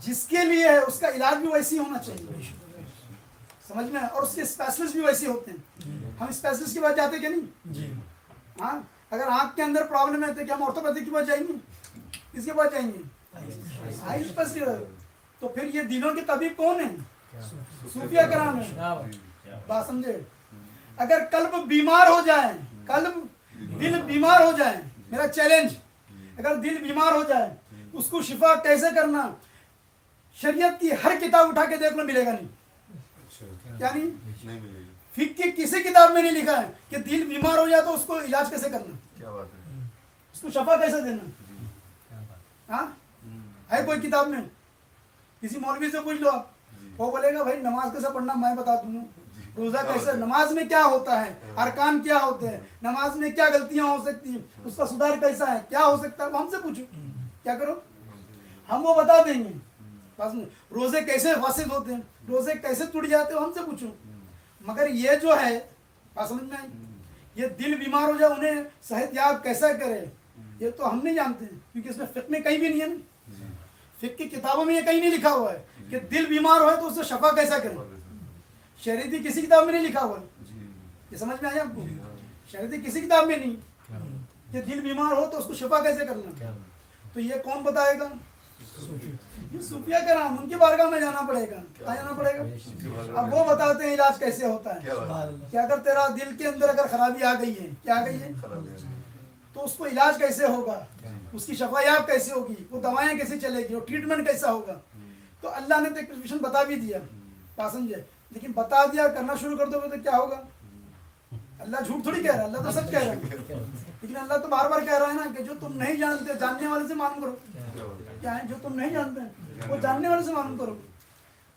[SPEAKER 1] جس کے لیے ہے اس کا علاج بھی ویسی ہونا چاہیے. سمجھ میں؟ اور اس کے اسپیشلسٹ بھی ویسے ہوتے ہیں. ہم اسپیشلسٹ کے پاس جاتے کہ نہیں؟ ہاں اگر آنکھ کے اندر پرابلم ہے تو کیا ہم آرتھوپیتھک کے پاس جائیں گے؟ کس کے پاس جائیں گے؟ آئی اسپیشلسٹ. تو پھر یہ دلوں کے طبیب کون ہیں؟ صوفیہ کرام ہیں. بات سمجھے؟ اگر قلب بیمار ہو جائے، دل بیمار ہو جائے، میرا چیلنج، اگر دل بیمار ہو جائے اس کو شفا کیسے کرنا، شریعت کی ہر کتاب اٹھا کے دیکھ لو، ملے گا نہیں. کیا نہیں؟ فقہ کی کسی کتاب میں نہیں لکھا ہے کہ دل بیمار ہو جائے تو اس کو علاج کیسے کرنا، اس کو شفا کیسے دینا. ہاں ہے کوئی کتاب میں؟ کسی مولوی سے پوچھ لو آپ، وہ بولے گا بھائی نماز کیسے پڑھنا میں بتا دوں. روزہ کیسے، نماز میں کیا ہوتا ہے، ارکان کیا ہوتے ہیں، نماز میں کیا غلطیاں ہو سکتی ہیں، اس کا سدھار کیسا ہے، کیا ہو سکتا ہے، وہ ہم سے پوچھو. کیا کرو؟ ہم وہ بتا دیں گے. روزے کیسے فاسد ہوتے ہیں، روزے کیسے ٹوٹ جاتے ہیں، ہم سے پوچھو. مگر یہ جو ہے بات سمجھ میں آئی، یہ دل بیمار ہو جائے انہیں صحت یاب کیسا کرے، یہ تو ہم نہیں جانتے ہیں، کیونکہ اس میں فقہ میں کہیں بھی نہیں ہے نا. فقہ کی کتابوں میں یہ کہیں نہیں لکھا ہوا ہے کہ دل بیمار ہو تو اس سے شفا کیسا کرے. شریعتی کسی کتاب میں نہیں لکھا ہوا ہے. یہ سمجھ میں آیا آپ کو؟ شریعتی کسی کتاب میں نہیں کہ دل بیمار ہو تو اس کو شفا کیسے کرنا. تو یہ کون بتائے گا؟ یہ صوفیہ کرام، ان کی بارگاہ میں جانا پڑے گا. کہاں جانا پڑے گا؟ اب وہ بتاتے ہیں علاج کیسے ہوتا ہے. کہ اگر تیرا دل کے اندر اگر خرابی آ گئی ہے، کیا آ گئی ہے، تو اس کو علاج کیسے ہوگا، اس کی شفا یاب کیسے ہوگی، وہ دوائیں کیسے چلے گی، وہ ٹریٹمنٹ کیسا ہوگا. تو اللہ نے تو ایک پریسکرپشن بتا بھی دیا، بات سمجھے. لیکن بتا دیا، کرنا شروع کر دو گے تو کیا ہوگا. اللہ جھوٹ تھوڑی کہہ رہا ہے، اللہ تو سچ کہہ رہا ہے. لیکن اللہ تو بار بار کہہ رہا ہے نا کہ جو تم نہیں جانتے جاننے والے سے معلوم کرو. کیا ہے جو تم نہیں جانتے ہیں وہ جاننے والے سے معلوم کرو.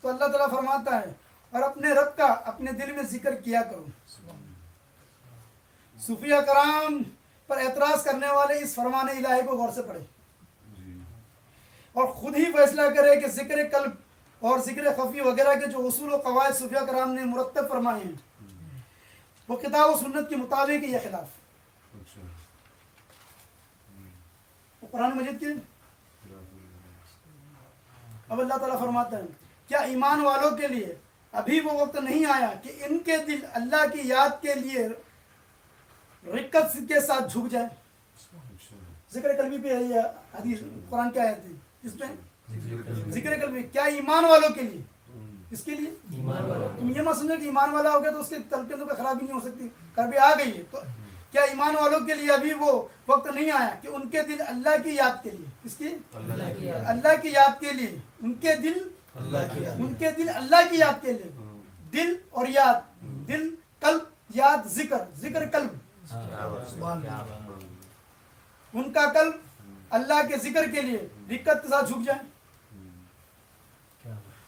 [SPEAKER 1] تو اللہ تعالیٰ فرماتا ہے اور اپنے رب کا اپنے دل میں ذکر کیا کرو. صوفیہ کرام پر اعتراض کرنے والے اس فرمان الہی کو غور سے پڑھے اور خود ہی فیصلہ کرے کہ ذکر قلب اور ذکر خفی وغیرہ کے جو اصول و قواعد صوفیہ کرام نے مرتب فرمائے ہیں وہ کتاب و سنت کے مطابق یہ خلاف. قرآن مجید کے اب اللہ تعالیٰ فرماتا ہے کیا ایمان والوں کے لیے ابھی وہ وقت نہیں آیا کہ ان کے دل اللہ کی یاد کے لیے رقت کے ساتھ جھک جائے. ذکر قلبی پہ ہے حدیث قرآن کیا آیت ہے، اس میں ذکر قلبی. کیا ایمان والوں کے لیے کس کے لیے؟
[SPEAKER 2] ایمان والوں
[SPEAKER 1] تم یہ مت سمجھو کہ ایمان والا ہو گیا تو اس کے قلب کے اندر کوئی خرابی نہیں ہو سکتی، خرابی آ گئی ہے تو کیا ایمان والوں کے لیے ابھی وہ وقت نہیں آیا کہ ان کے دل اللہ کی یاد کے لیے، کس کی؟ اللہ کی یاد کے لیے، ان کے دل اللہ کی یاد کے لیے، دل اور یاد، دل قلب یاد ذکر قلب، ان کا قلب اللہ کے ذکر کے لیے دقت کے ساتھ جھک جائے.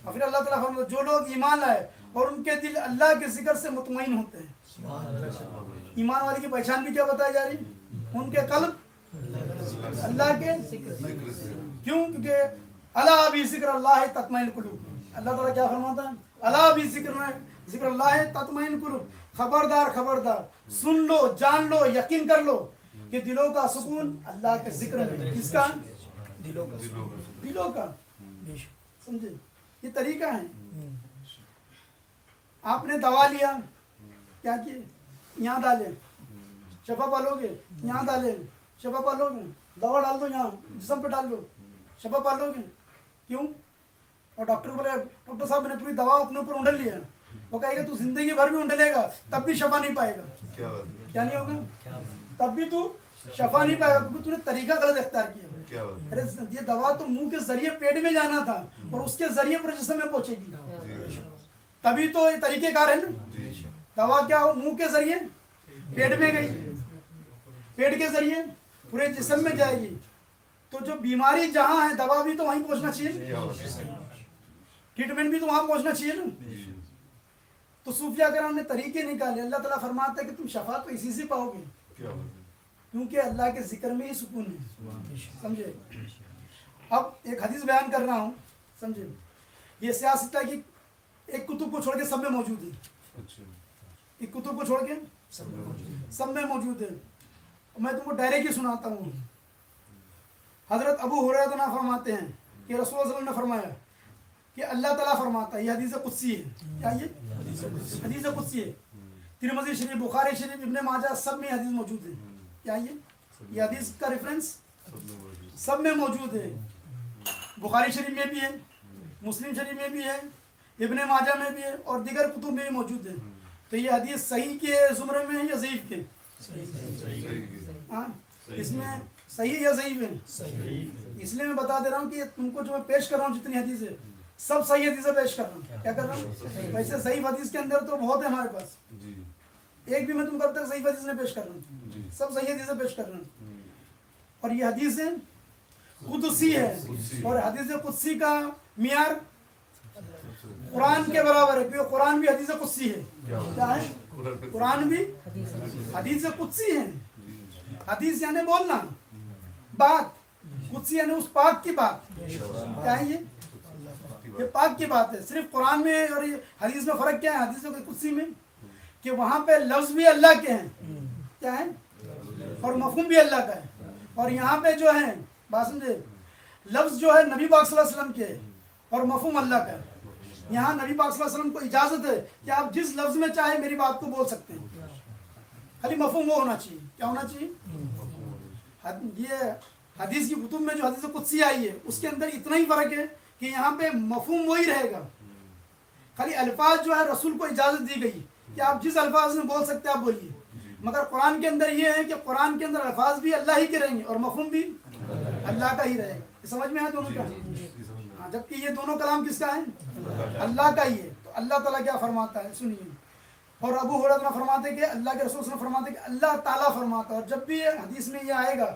[SPEAKER 1] اور پھر اللہ تعالیٰ فرماتا جو لوگ ایمان لائے اور ان کے دل اللہ کے ذکر سے مطمئن ہوتے ہیں. ایمان والے کی پہچان بھی کیا بتائی جا رہی؟ ان کے قلب اللہ کے کیوں؟ کیونکہ الا بذکر اللہ تطمئن القلوب. اللہ تعالیٰ کیا فرماتا ہے؟ الا بذکر اللہ تطمئن القلوب. خبردار سن لو، جان لو، یقین کر لو کہ دلوں کا سکون اللہ کے ذکر میں. کس کا؟ دلوں کا. سمجھے؟ یہ طریقہ ہے. آپ نے دوا لیا، کیا کیے؟ یہاں ڈالے، شفا پالو گے، یہاں ڈالے شفا پالو گے. دوا ڈال دو یہاں جسم پہ ڈال دو، شفا پالو گے. کیوں؟ اور ڈاکٹر بولے ڈاکٹر صاحب نے پوری دوا اپنے اوپر انڈل لیا، وہ کہے گا تو زندگی بھر بھی انڈلے گا تب بھی شفا نہیں پائے گا. کیا نہیں ہوگا؟ تب بھی تو شفا نہیں پائے گا کیونکہ تو نے طریقہ غلط اختیار کیا. ارے یہ دوا تو منہ کے ذریعے پیٹ میں جانا تھا اور اس کے ذریعے پر جسم میں پہنچے گی، تبھی تو یہ طریقے کار ہے نا. دوا کیا ہو؟ منہ کے ذریعے پیٹ میں گئی، پیٹ کے ذریعے پورے جسم میں جائے گی. تو جو بیماری جہاں ہے دوا بھی تو وہیں پہنچنا چاہیے، ٹریٹمنٹ بھی تو وہاں پہنچنا چاہیے نا. تو صوفیہ کرام نے طریقے نکالے. اللہ تعالیٰ فرماتا ہے کہ تم شفا تو اسی سے پاؤ گے کیونکہ اللہ کے ذکر میں ہی سکون ہے. سمجھے؟ اب ایک حدیث بیان کر رہا ہوں، سمجھے؟ یہ سیاست ہے کہ ایک کتب کو چھوڑ کے سب میں موجود ہے. ایک کتب کو چھوڑ کے سب میں موجود ہے. میں تم کو ڈائریکٹ ہی سناتا ہوں. حضرت ابو ہریرہ فرماتے ہیں کہ رسول اللہ صلی اللہ علیہ وسلم نے فرمایا کہ اللہ تعالیٰ فرماتا ہے، یہ حدیث قدسی ہے. کیا یہ حدیث قدسی ہے؟ ترمذی شریف، بخاری شریف، ابن ماجہ سب میں حدیث موجود ہے. کیا یہ حدیث کا ریفرنس سب میں موجود ہے. بخاری شریف میں بھی ہے، مسلم شریف میں بھی ہے، ابن ماجہ میں بھی ہے اور دیگر کتب میں بھی موجود ہے. تو یہ حدیث صحیح کے زمرے میں ہے یا ضعیف کے؟ ہاں، اس میں صحیح یا ضعیف ہے؟ اس لیے میں بتا دے رہا ہوں کہ تم کو جو میں پیش کر رہا ہوں جتنی حدیث ہے سب صحیح حدیثیں پیش کر رہا ہوں. کیا کر رہا ہوں؟ ویسے صحیح حدیث کے اندر تو بہت ہے ہمارے پاس، ایک بھی میں تم کو اب تک صحیح حدیث نہیں پیش کر رہا ہوں، سب صحیح حدیثیں پیش کر رہا ہوں. اور یہ حدیث قدسی ہے اور حدیث قدسی کا معیار قرآن کے برابر ہے کیونکہ قرآن بھی حدیث قدسی ہے. کیا ہے؟ قرآن بھی حدیث قدسی ہے. حدیث یعنی بولنا، بات. قدسی یعنی اس پاک کی بات. کیا ہے یہ پاک کی بات ہے. صرف قرآن میں اور حدیث میں فرق کیا ہے؟ حدیث قدسی میں کہ وہاں پہ لفظ بھی اللہ کے ہیں، کیا ہے، اور مفہوم بھی اللہ کا ہے. اور یہاں پہ جو ہے بات سمجھے، لفظ جو ہے نبی پاک صلی اللہ علیہ وسلم کے اور مفہوم اللہ کا ہے. یہاں نبی پاک صلی اللہ علیہ وسلم کو اجازت ہے کہ آپ جس لفظ میں چاہے میری بات کو بول سکتے ہیں، خالی مفہوم وہ ہونا چاہیے. کیا ہونا چاہیے؟ یہ حدیث کی کتب میں جو حدیث قدسی آئی ہے اس کے اندر اتنا ہی فرق ہے کہ یہاں پہ مفہوم وہی رہے گا، خالی الفاظ جو ہے رسول کو اجازت دی گئی کہ آپ جس الفاظ میں بول سکتے ہیں آپ بولیے. مگر قرآن کے اندر یہ ہے کہ قرآن کے اندر الفاظ بھی اللہ ہی کے رہیں گے اور مفہوم بھی اللہ کا ہی رہے گا. سمجھ میں ہے دونوں کا؟ ہاں، جبکہ یہ دونوں کلام کس کا ہے؟ اللہ کا ہی ہے. تو اللہ تعالیٰ کیا فرماتا ہے سنیے. اور ابو ہریرہ فرماتے کہ اللہ کے رسول صلی اللہ علیہ وسلم فرماتے کہ اللہ تعالیٰ فرماتا ہے. اور جب بھی حدیث میں یہ آئے گا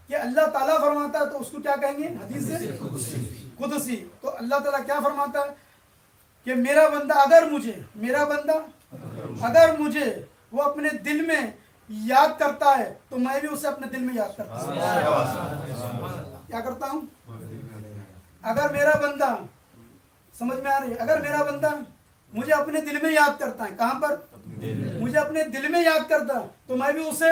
[SPEAKER 1] کہ اللہ تعالیٰ فرماتا ہے تو اس کو کیا کہیں گے؟ حدیث قدسی. تو اللہ تعالیٰ کیا فرماتا ہے کہ میرا بندہ اگر مجھے وہ اپنے دل میں یاد کرتا ہے تو میں بھی اسے اپنے دل میں یاد کرتا ہوں. کیا کرتا ہوں؟ اگر میرا بندہ، سمجھ میں آ رہی ہے، اگر میرا بندہ مجھے اپنے دل میں یاد کرتا ہے، کہاں پر؟ مجھے اپنے دل میں یاد کرتا ہے تو میں بھی اسے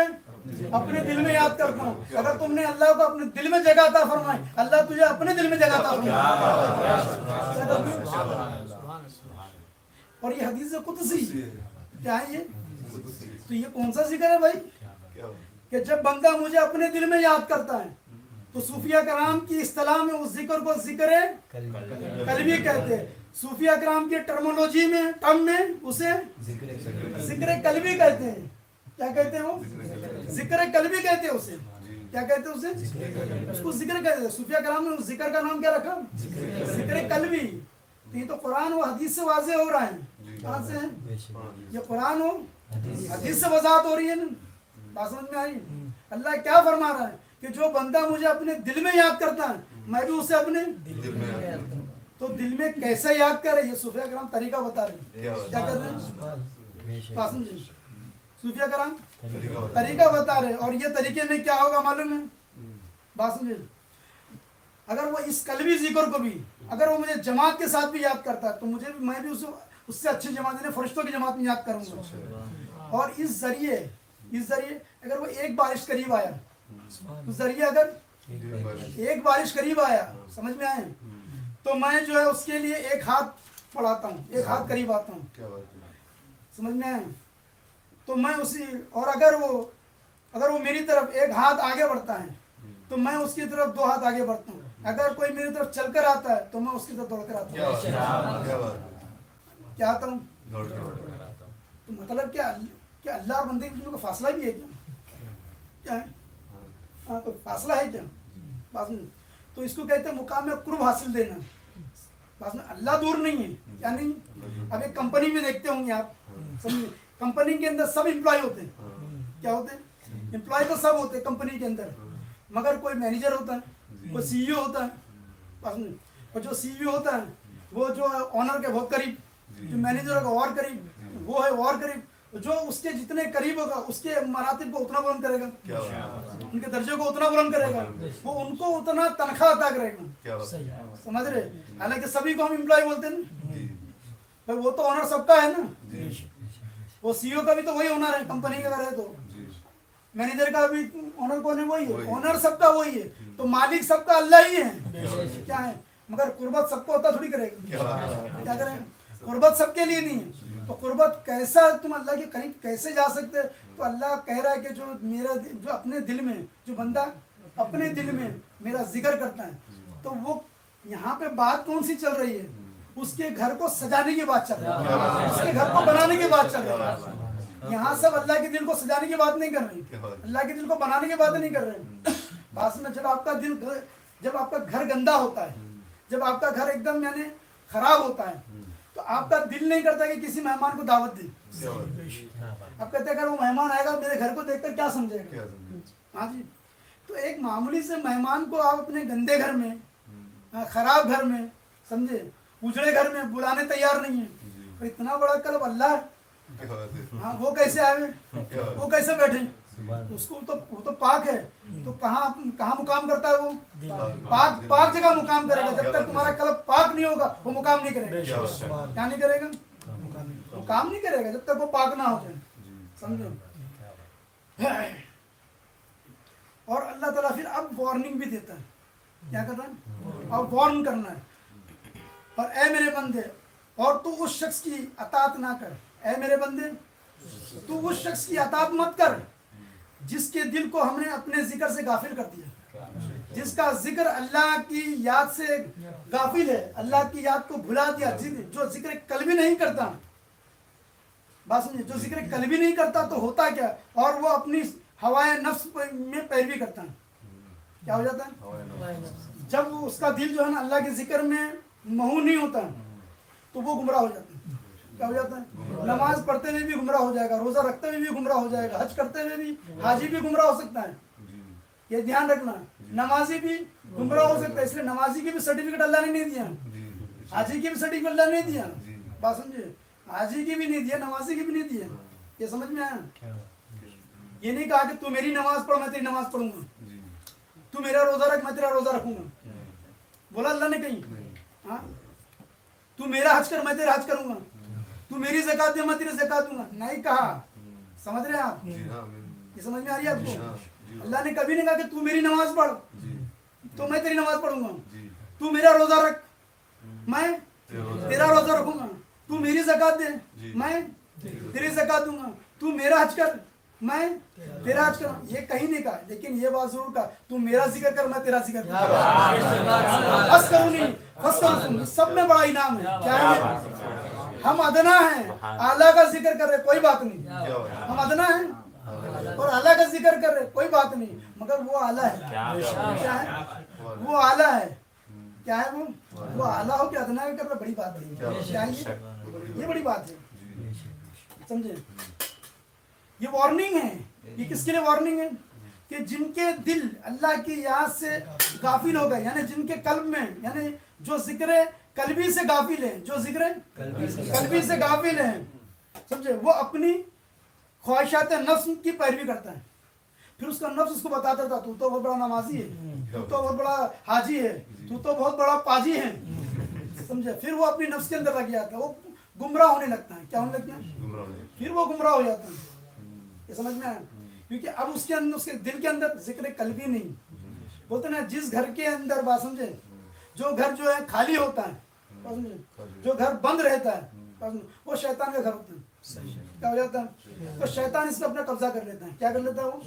[SPEAKER 1] اپنے دل میں یاد کرتا ہوں. اگر تم نے اللہ کو اپنے دل میں جگہ عطا فرمائی، اللہ تجھے اپنے دل میں جگہ عطا فرمائے. اور یہ حدیث قدسی کیا ہے؟ یہ تو یہ کون سا ذکر ہے بھائی کہ جب بندہ مجھے اپنے دل میں یاد کرتا ہے. تو صوفیہ کرام کی اصطلاح میں اس ذکر کو ذکر قلبی کہتے ہیں. صوفیہ کرام کی ٹرمولوجی میں ٹرم میں اسے ذکر قلبی کہتے ہیں. کیا کہتے ہیں وہ؟ ذکر قلبی کہتے ہیں اسے. کیا کہتے ہیں اسے؟ اس کو ذکر کہتے ہیں. صوفیہ کرام نے اس ذکر کا نام کیا رکھا؟ ذکر قلبی. یہ تو قرآن و حدیث سے واضح ہو رہا ہے. کہاں سے ہے یہ؟ قرآن و حدیث سے وضاحت ہو رہی ہے نا. بات سمجھ میں آئی؟ اللہ کیا فرما رہا ہے کہ جو بندہ مجھے اپنے دل میں یاد کرتا ہے میں بھی اسے اپنے دل میں. تو دل میں کیسے یاد کرے یہ صوفیہ کرام طریقہ بتا رہے ہیں. کیا کر رہے ہیں؟ بات سمجھے؟ صوفیہ کرام طریقہ بتا رہے ہیں. اور یہ طریقے میں کیا ہوگا معلوم ہے؟ بات سمجھے؟ اگر وہ اس قلبی ذکر کو بھی اگر وہ مجھے جماعت کے ساتھ بھی یاد کرتا ہے تو مجھے بھی میں بھی اس سے اچھی جماعت یعنی فرشتوں کی جماعت میں یاد کروں گا. اور اس ذریعے اگر وہ ایک بارش قریب آیا اس ذریعے اگر ایک بارش قریب آیا سمجھ میں آئے تو میں جو ہے اس کے لیے ایک ہاتھ بڑھاتا ہوں ایک ہاتھ قریب آتا ہوں. سمجھ میں آئے تو میں اسی اور اگر وہ میری طرف ایک ہاتھ آگے بڑھتا ہے تو میں اس کی طرف 2 ہاتھ آگے بڑھتا ہوں. اگر کوئی میری طرف چل کر آتا ہے تو میں اس کی طرف دوڑ کر آتا ہوں. کیا آتا ہوں؟ تو مطلب کیا اللہ اور بندے کے بیچ میں کوئی فاصلہ بھی ہے کیا ہے؟ کوئی فاصلہ ہے کیا؟ تو اس کو کہتے ہیں مقام قرب حاصل دینا. اللہ دور نہیں ہے. یعنی اب ایک کمپنی میں دیکھتے ہوں گے آپ سمجھے کمپنی کے اندر سب امپلائی ہوتے ہیں. کیا ہوتے ہیں؟ امپلائی تو سب ہوتے ہیں کمپنی کے اندر مگر کوئی مینیجر ہوتا ہے کوئی سی ای او ہوتا ہے. اور جو سی ای او ہوتا ہے وہ جو آنر کے بہت قریب جو مینیجر کا اور قریب وہ ہے اور قریب جو اس کے جتنے قریب ہوگا اس کے مراتب کو اتنا بلند کرے گا ان کے درجے کو اتنا بلند کرے گا وہ ان کو اتنا تنخواہ عطا کرے گا. سمجھ رہے؟ حالانکہ سبھی کو ہم امپلائی بولتے ہیں نا وہ تو آنر سب کا ہے نا. وہ سی ای او کا بھی تو وہی آنر ہے کمپنی کا اگر ہے تو مینیجر کا بھی آنر کون ہے؟ وہی ہے. آنر سب کا وہی ہے. تو مالک سب کا اللہ ہی ہے. کیا ہے مگر قربت سب کو ہوتا تھوڑی کرے گا. کیا کریں قربت سب کے لیے نہیں ہے. تو قربت کیسا تم اللہ کے قریب کیسے جا سکتے؟ تو اللہ کہہ رہا ہے کہ جو اپنے دل میں جو بندہ اپنے دل میں میرا ذکر کرتا ہے تو وہ یہاں پہ بات کون سی چل رہی ہے؟ اس کے گھر کو سجانے کی بات چل رہی ہے. اس کے گھر کو بنانے کی بات چل رہی ہے. یہاں سب اللہ کے دل کو سجانے کی بات نہیں کر رہے اللہ کے دل کو بنانے کی بات نہیں کر رہے. بات میں جب آپ کا گھر گندا ہوتا ہے جب آپ کا گھر ایک دم یعنی خراب ہوتا ہے تو آپ کا دل نہیں کرتا کہ کسی مہمان کو دعوت دے. آپ کہتے ہیں اگر وہ مہمان آئے گا میرے گھر کو دیکھ کر کیا سمجھے گا؟ ہاں جی. تو ایک معمولی سے مہمان کو آپ اپنے گندے گھر میں خراب گھر میں سمجھے اجڑے گھر میں بلانے تیار نہیں ہے. اور اتنا بڑا قلب اللہ ہاں وہ کیسے آئے وہ کیسے بیٹھے اس کو وہ تو پاک ہے. تو کہاں مقام کرتا ہے وہ پاک جگہ مقام کرے گا. جب تک تمہارا قلب پاک نہیں ہوگا وہ مقام نہیں کرے گا. کیا نہیں کرے گا؟ مقام نہیں کرے گا جب تک وہ پاک نہ ہو جائے. سمجھو. اور اللہ تعالیٰ پھر اب وارننگ بھی دیتا ہے. کیا کرتا ہے؟ اب وارن کرنا ہے. اور اے میرے بندے اور تو اس شخص کی اطاعت نہ کر. اے میرے بندے تو اس شخص کی اطاعت مت کر جس کے دل کو ہم نے اپنے ذکر سے غافل کر دیا. جس کا ذکر اللہ کی یاد سے غافل ہے اللہ کی یاد کو بھلا دیا. جو ذکر قلبی نہیں کرتا بات سمجھے جو ذکر قلبی نہیں کرتا تو ہوتا کیا اور وہ اپنی ہوائے نفس میں پیروی کرتا ہے. کیا ہو جاتا ہے جب اس کا دل جو ہے نا اللہ کے ذکر میں مہو نہیں ہوتا تو وہ گمراہ ہو جاتا ہے. کیا ہو جاتا ہے؟ نماز پڑھتے ہوئے بھی گمراہ ہو جائے گا روزہ رکھتے ہوئے بھی گمراہ ہو جائے گا حج کرتے ہوئے بھی حاجی بھی گمراہ ہو سکتا ہے. یہ دھیان رکھنا. نمازی بھی گمراہ ہو سکتا ہے. اس لیے نمازی کی بھی سرٹیفکیٹ اللہ نے نہیں دیا حاجی کی بھی سرٹیفکیٹ اللہ نے نہیں دیا. بات سمجھے حاجی کی بھی نہیں دیا نمازی کی بھی نہیں دیا. یہ سمجھ میں آیا؟ یہ نہیں کہا کہ تو میری نماز پڑھ میں تیری نماز پڑھوں گا تو میرا روزہ رکھ میں تیرا روزہ رکھوں گا. بولا اللہ نے کہیں ہاں تو میرا حج کر میں تیرا حج کروں گا تو میری زکات دے میں تیری زکات دوں گا. نہیں کہا. سمجھ رہے ہیں آپ؟ یہ سمجھ میں آ رہی ہے آپ کو؟ اللہ نے کبھی نہیں کہا کہ تو میری نماز پڑھ تو میں تیری نماز پڑھوں گا. تو میرا روزہ رکھ میں تیرا روزہ رکھوں گا. تو میری زکات دے میں تیری زکات دوں گا. تو میرا حج کر میں تیرا آج کر، یہ کہیں نہیں کہا، لیکن یہ بات ضرور کہا تو میرا ذکر کر میں تیرا ذکر کروں، بس کروں نہیں، بس کروں، سب میں بڑا انعام ہے. کیا ہے؟ ہم ادنا ہیں، اعلیٰ کا ذکر کر رہے کوئی بات نہیں، ہم ادنا ہیں اور اعلیٰ کا ذکر کر رہے کوئی بات نہیں، مگر وہ اعلیٰ ہے. کیا ہے؟ وہ اعلیٰ ہے. کیا ہے وہ اعلیٰ ہو کے ادنا کر رہا، بڑی بات ہے. کیا ہے یہ بڑی بات ہے، سمجھے؟ یہ وارننگ ہے. یہ کس کے لیے وارننگ ہے؟ کہ جن کے دل اللہ کی یاد سے غافل ہو گئے، یعنی جن کے قلب میں، یعنی جو ذکر قلبی سے غافل ہیں، جو ذکر قلبی سے غافل ہیں، سمجھے؟ وہ اپنی خواہشات نفس کی پیروی کرتا ہے. پھر اس کا نفس اس کو بتاتا تھا تو بہت بڑا نمازی ہے، تو بہت بڑا حاجی ہے، تو بہت بڑا پاجی ہے، سمجھے؟ پھر وہ اپنی نفس کے اندر لگ جاتا ہے، وہ گمراہ ہونے لگتا ہے. کیا ہونے لگتا ہے؟ پھر وہ گمراہ ہو جاتا ہے. یہ سمجھ میں آیا؟ کیونکہ اب اس کے اندر، اس کے دل کے اندر ذکر قلبی نہیں. بولتے نا جس گھر کے اندر، بات سمجھے، جو گھر جو ہے خالی ہوتا ہے، جو گھر بند رہتا ہے، وہ شیطان کا گھر ہوتا ہے. کیا ہو جاتا ہے؟ تو شیطان اس پہ اپنا قبضہ کر لیتا ہے. کیا کر لیتا ہے وہ؟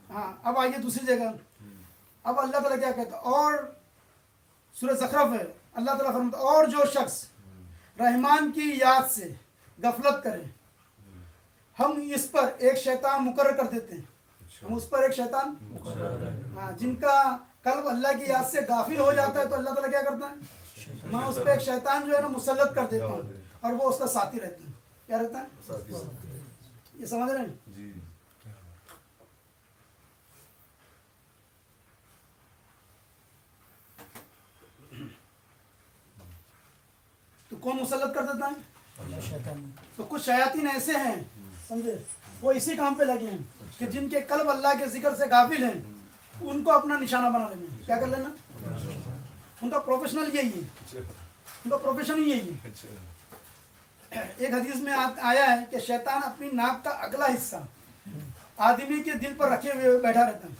[SPEAKER 1] ہاں. اب آئیے دوسری جگہ. اب اللہ تعالیٰ کیا کہتا ہے؟ اور سورہ زخرف ہے، اللہ تعالیٰ فرماتا ہے اور جو شخص رحمان کی یاد سے غفلت کرے ہم اس پر ایک شیطان مقرر کر دیتے ہیں. ہم اس پر ایک شیطان، ہاں، جن کا قلب اللہ کی یاد سے غافل ہو جاتا ہے تو اللہ تعالیٰ کیا کرتا ہے؟ میں اس پہ ایک شیطان جو ہے نا مسلط کر دیتا ہوں اور وہ اس کا ساتھی رہتا ہے. کیا رہتا ہے؟ یہ سمجھ رہے ہیں؟ تو کون مسلط کر دیتا ہے؟ تو کچھ شیاطین ایسے ہیں، سمجھے، وہ اسی کام پہ لگے ہیں کہ جن کے قلب اللہ کے ذکر سے غافل ہیں ان کو اپنا نشانہ بنا لینا. کیا کر لینا؟ ان کا پروفیشنل یہی ہے، ان کا پروفیشن ہی یہی ہے. ایک حدیث میں آیا ہے کہ شیطان اپنی ناک کا اگلا حصہ آدمی کے دل پر رکھے ہوئے بیٹھا رہتا ہے.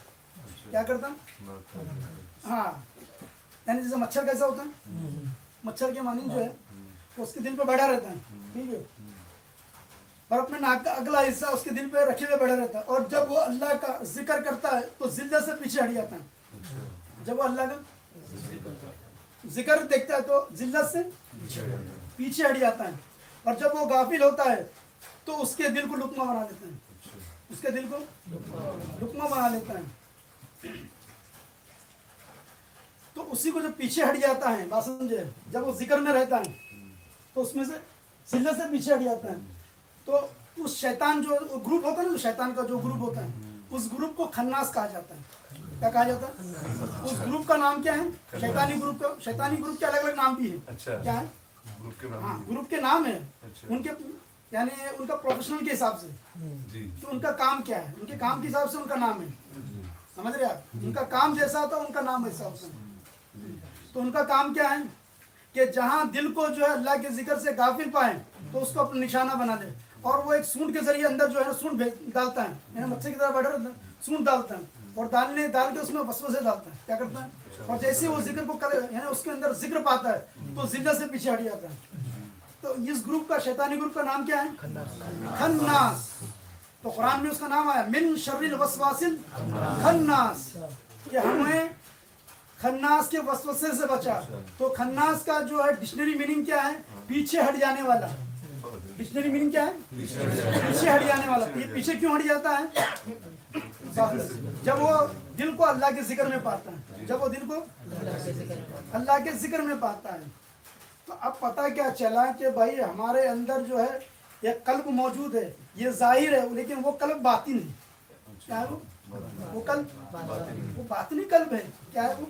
[SPEAKER 1] کیا کرتا؟ ہاں، یعنی جیسے مچھر کیسا ہوتا ہے، مچھر کے مانند جو ہے وہ اس کے دل پہ بیٹھا رہتا ہے. ٹھیک ہے، اور اپنے ناک کا اگلا حصہ اس کے دل پہ رکھے ہوئے بیٹھا رہتا ہے. اور جب وہ اللہ کا ذکر کرتا ہے تو ذلت سے پیچھے ہٹ جاتا ہے. جب وہ اللہ کا ذکر دیکھتا ہے تو ذلت سے پیچھے ہٹ جاتا ہے. اور جب وہ غافل ہوتا ہے تو اس کے دل کو لقمہ بنا لیتا ہے، اس کے دل کو لقمہ بنا لیتا ہے. تو اسی کو جب پیچھے ہٹ جاتا ہے، بات سمجھے، جب وہ ذکر میں رہتا ہے تو اس میں سے ذلت سے پیچھے ہٹ جاتا ہے. تو اس شیطان جو گروپ ہوتا ہے نا، شیطان کا جو گروپ ہوتا ہے اس گروپ کو خناس کہا جاتا ہے. کیا کہا جاتا ہے؟ اس گروپ کا نام کیا ہے؟ شیطانی گروپ کا. شیطانی گروپ کے الگ الگ نام بھی ہے. کیا ہے؟ ہاں، گروپ کے نام ہے ان کے، یعنی ان کا پروفیشنل کے حساب سے تو ان کا کام کیا ہے، ان کے کام کے حساب سے ان کا نام ہے. سمجھ رہے آپ؟ ان کا کام جیسا ہوتا ہے ان کا نام ویسا ہوتا ہے. تو ان کا کام کیا ہے کہ جہاں دل کو جو ہے اللہ کے ذکر سے غافل پائیں تو اس کو اپنا نشانہ بنا دے. اور وہ ایک سونڈ کے ذریعے اندر جو ہے نا سونڈ ڈالتا ہے، یعنی مچھر کی طرح بیٹھا رہتا ہے، سونڈ ڈالتا ہے اور ڈال کے اس میں وسوسے ڈالتا ہے. کیا کرتا ہے؟ اور جیسے وہ ذکر کو کرے، یعنی اس کے اندر ذکر پاتا ہے تو ذلت سے پیچھے ہٹ جاتا ہے. تو اس گروپ کا، شیطانی گروپ کا نام کیا ہے؟ خناس. تو قرآن میں اس کا نام آیا من شر الوسواس الخناس، کہ ہمیں خناس کے وسوسے سے بچا. تو خناس کا جو ہے ڈکشنری میننگ کیا ہے؟ پیچھے ہٹ جانے والا. ڈکشنری میننگ کیا ہے؟ پیچھے ہٹ جانے والا. یہ پیچھے کیوں ہٹ جاتا ہے؟ جب وہ دل کو اللہ کے ذکر میں پاتا ہے، جب وہ دل کو اللہ کے ذکر میں پاتا ہے. تو اب پتہ کیا چلا کہ بھائی ہمارے اندر جو ہے ایک قلب موجود ہے، یہ ظاہر ہے لیکن وہ قلب باطن ہے. کیا ہے وہ قلب؟ وہ باطنی قلب ہے. کیا ہے وہ؟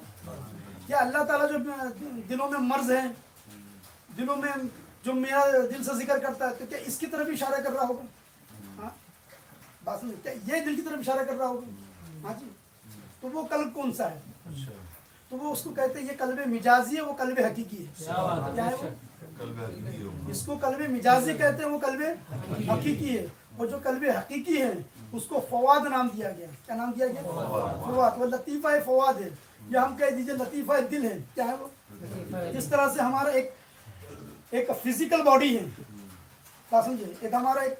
[SPEAKER 1] کیا اللہ تعالیٰ جو دلوں میں مرض ہے، دلوں میں جو میرا دل سے ذکر کرتا ہے، تو کیا اس کی طرف اشارہ کر رہا ہوگا؟ ہاں، بات سمجھ، کیا یہ دل کی طرف اشارہ کر رہا ہوگا؟ ہاں جی. تو وہ قلب کون سا ہے؟ تو وہ اس کو کہتے ہیں یہ قلب مجازی ہے، وہ قلب حقیقی ہے. کیا ہے وہ؟ اس کو قلب مجازی کہتے ہیں، وہ قلب حقیقی ہے. اور جو قلب حقیقی ہے اس کو فواد نام دیا گیا. کیا نام دیا گیا؟ فواد. وہ لطیفہ فواد ہے، یا ہم کہہ دیجئے لطیفہ دل ہے. کیا ہے وہ؟ جس طرح سے ہمارا ایک فزیکل باڈی ہے، کیا سمجھے، ایک ہمارا ایک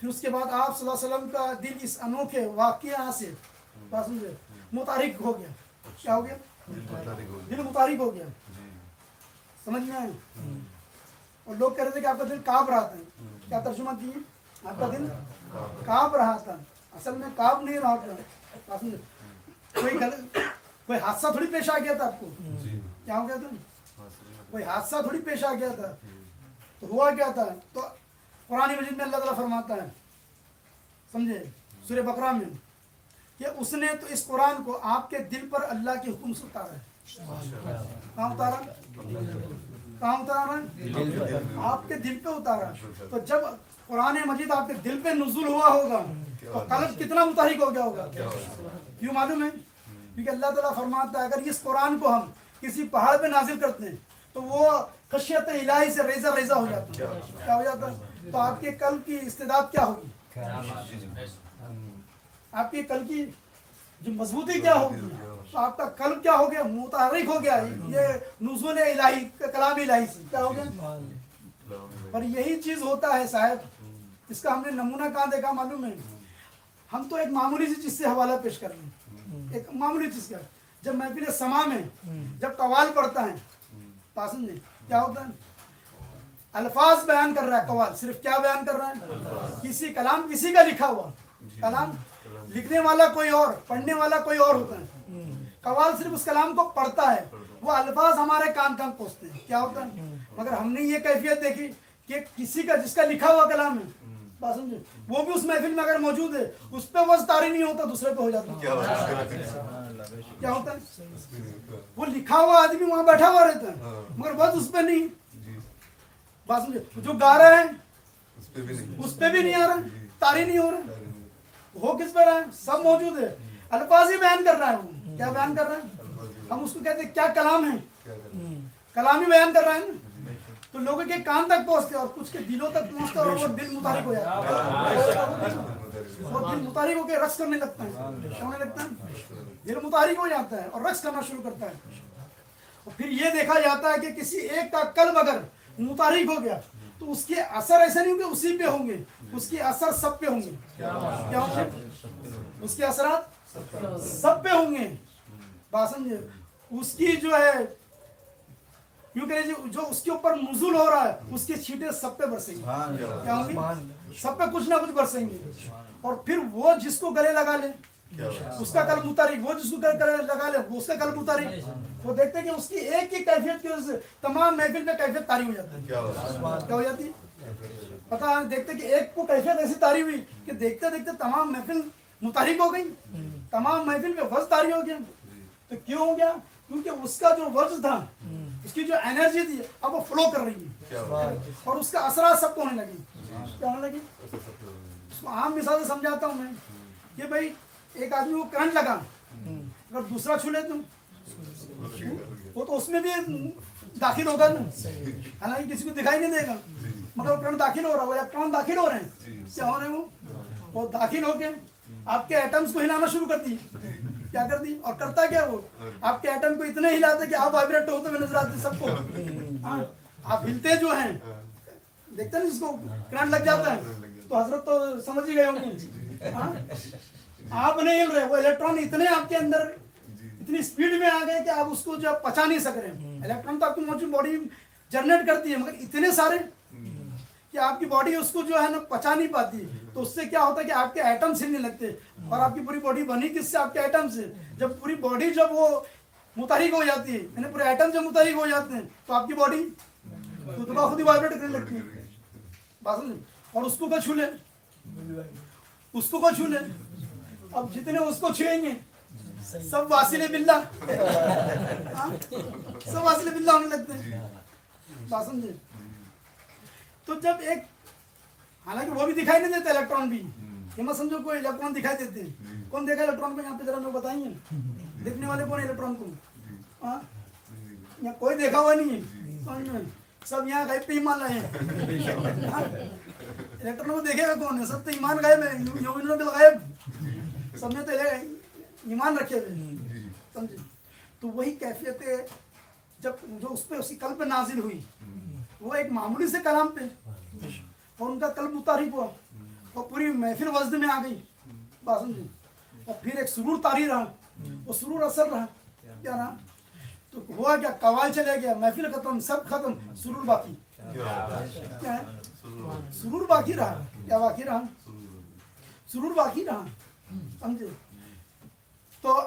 [SPEAKER 1] پھر اس کے بعد آپ صلی اللہ علیہ وسلم کا دل اس انوکھے واقعہ سے بات سمجھے متحرک ہو گیا. کیا ہو گیا؟ دل متحرک ہو گیا. سمجھ میں آئے؟ اور لوگ کہہ رہے تھے کہ آپ کا دل کانپ رہا تھا. کیا ترجمہ کیے؟ آپ کا دل کانپ رہا تھا. اصل میں کانپ نہیں رہا تھا. کوئی حادثہ تھوڑی پیش آ گیا تھا آپ کو. کیا ہو گیا تھا؟ کوئی حادثہ تھوڑی پیش آ گیا تھا. تو ہوا کیا تھا؟ تو قرآن مجید میں اللہ تعالیٰ فرماتا ہے سمجھے سورہ بقرہ میں کہ اس نے تو اس قرآن کو آپ کے دل پر اللہ کے حکم سے اتارا ہے. کہاں اتارا؟ کہاں اتارا ہے؟ آپ کے دل پہ اتارا. تو جب قرآن مجید آپ کے دل پہ نزول ہوا ہوگا تو قلب کتنا متحرک ہو گیا ہوگا. کیوں معلوم ہے؟ کیونکہ اللہ تعالیٰ فرماتا ہے اگر اس قرآن کو ہم کسی پہاڑ پہ نازل کرتے ہیں تو وہ خشیت الہی سے ریزہ ریزہ ہو جاتا ہے. کیا ہو جاتا ہے؟ تو آپ کے قلب کی استعداد کیا ہوگی؟ آپ کے قلب کی جو مضبوطی کیا ہوگی؟ تو آپ کا قلب کیا ہو گیا؟ متحرک ہو گیا. یہ نزول الہی کلام الہی سے کیا ہو گیا. اور یہی چیز ہوتا ہے صاحب. اس کا ہم نے نمونہ کہاں دیکھا معلوم ہے؟ ہم تو ایک معمولی سی چیز سے حوالہ پیش کر رہے ہیں. ایک معمولی چیز کا جب محفل سما میں جب قوال پڑھتا ہے پاسن جی کیا ہوتا ہے؟ الفاظ بیان کر رہا ہے. قوال صرف کیا بیان کر رہا ہے؟ کسی کلام کسی کا لکھا ہوا کلام. لکھنے والا کوئی اور پڑھنے والا کوئی اور ہوتا ہے. قوال صرف اس کلام کو پڑھتا ہے. وہ الفاظ ہمارے کان کان پہنچتے ہیں. کیا ہوتا ہے؟ مگر ہم نے یہ کیفیت دیکھی کہ کسی کا جس کا لکھا ہوا کلام ہے بات سمجھے وہ بھی اس محفل میں اگر موجود ہے اس پہ وز طاری نہیں ہوتا دوسرے پہ ہو جاتا ہے. کیا ہوتا ہے؟ وہ لکھا ہوا آدمی وہاں بیٹھا ہوا رہتا ہے مگر وز اس پہ نہیں. بات سمجھے جو گا رہا ہے اس پہ بھی نہیں آ رہا طاری نہیں ہو رہا. ہو کس پہ رہا ہے؟ سب موجود ہے. الفاظ ہی بیان کر رہا ہے. وہ کیا بیان کر رہا ہے؟ ہم اس کو کہتے ہیں کیا کلام ہے. کلام ہی بیان کر رہا ہے نا. تو لوگوں کے کان تک پہنچتے اور کچھ کے دلوں تک پہنچتے اور وہ دل متحرک ہو جاتا ہے. وہ دل متحرک ہو کے رقص کرنے لگتا ہے. کیا ہونے لگتا ہے؟ دل متحرک ہو جاتا ہے اور رقص کرنا شروع کرتا ہے. اور پھر یہ دیکھا جاتا ہے کہ کسی ایک کا قلب اگر متحرک ہو گیا تو اس کے اثر ایسے نہیں ہوں گے اسی پہ ہوں گے. اس کے اثر سب پہ ہوں گے. کیا ہوں گے؟ اس کے اثرات سب پہ ہوں گے. بات سمجھے اس کی جو ہے یوں کہ جو اس کے اوپر نزول ہو رہا ہے اس کی چھینٹیں سب پہ برسیں گی. کیا ہوں گی؟ سب پہ کچھ نہ کچھ برسیں گے. اور پھر وہ جس کو گلے لگا لے اس کا قلب متحرک. وہ جس کو گلے لگا لے اس کا قلب متحرک. وہ دیکھتے ہیں کہ اس کی ایک کی کیفیت کی وجہ سے تمام محفل میں کیفیت طاری ہو جاتی ہے. کیا ہو جاتی ہے؟ پتہ دیکھتے کہ ایک کو کیفیت ایسی طاری ہوئی کہ دیکھتے دیکھتے تمام محفل متحرک ہو گئی. تمام محفل میں وزن طاری ہو گیا. تو کیوں ہو گیا؟ کیونکہ اس کا جو وزن تھا اس کی جو انرجی تھی اب وہ فلو کر رہی ہے اور اس کا اثرات سب کو ہونے لگی. کیا ہونے لگی؟ اس کو عام مثال سے سمجھاتا ہوں میں کہ بھائی ایک آدمی کو کرنٹ لگا اگر دوسرا چھو لے تو وہ تو اس میں بھی داخل ہوگا نا. حالانکہ کسی کو دکھائی نہیں دے گا مگر وہ کرنٹ داخل ہو رہا ہے. وہ الیکٹران داخل ہو رہے ہیں. کیا ہو رہے ہیں؟ وہ داخل ہو کے آپ کے ایٹمز کو ہلانا شروع کر دی. کیا کر دی؟ اور کرتا کیا وہ آپ کے ایٹم کو اتنے ہلاتے کہ آپ وائبریٹ ہوتے ہوئے نظر آتے سب کو. آپ ہلتے جو ہیں دیکھتے ہیں جس کو کرنٹ لگ جاتا ہے تو حضرت تو سمجھ ہی گئے ہوں گے. آپ نہیں ہل رہے وہ الیکٹران اتنے آپ کے اندر اتنی سپیڈ میں آ گئے کہ آپ اس کو جو پچا نہیں سک رہے. الیکٹران تو آپ کی موجود باڈی جنریٹ کرتی ہے مگر اتنے سارے کہ آپ کی باڈی اس کو جو ہے نا پچا نہیں پاتی. تو اس سے کیا ہوتا ہے کہ آپ کے ایٹمز ہلنے لگتے اور آپ کی پوری باڈی بنی کس سے؟ آپ کے ایٹم سے. جب پوری باڈی جب وہ متحرک ہو جاتی ہے یعنی پورے ایٹم جب متحرک ہو جاتے ہیں تو آپ کی باڈی خود بخود ہی وائبریٹ کرنے لگتی ہے. اور اس کو کو چھو لے اس کو چھو لے. اب جتنے اس کو چھوئیں گے سب واصل باللہ سب واصل باللہ ہونے لگتے ہیں. بات سمجھے؟ تو جب ایک حالانکہ وہ بھی دکھائی نہیں دیتے الیکٹران بھی کہ میں سمجھو کوئی الیکٹران دکھائی دیتے ہیں. کون دیکھا الیکٹران کو یہاں پہ ذرا میں بتائیں گے دیکھنے والے کون الیکٹران کو؟ یہاں کوئی دیکھا ہوا نہیں ہے. سب یہاں غیب پہ ایمان لائے ہیں. الیکٹران کو دیکھے گا کون ہے؟ سب تو ایمان غیب ہے. یؤمنون بالغیب سب نے تو ایمان رکھے ہوئے. سمجھے؟ تو وہی کیفیت ہے جب جو اس پہ اسی قلب پہ نازل ہوئی وہ ایک معمولی سے کلام پہ اور ان کا قلب متحرک ہوا. اور پوری محفل وزد میں آ گئی، بات سمجھے، اور پھر ایک سرور طاری رہا، وہ سرور اثر رہا، کیا رہا، تو ہوا کیا، قوال چلے گیا، محفل ختم، سب ختم، سرور باقی، کیا ہے، سرور باقی رہا، کیا باقی رہا، سرور باقی رہا، سمجھے. تو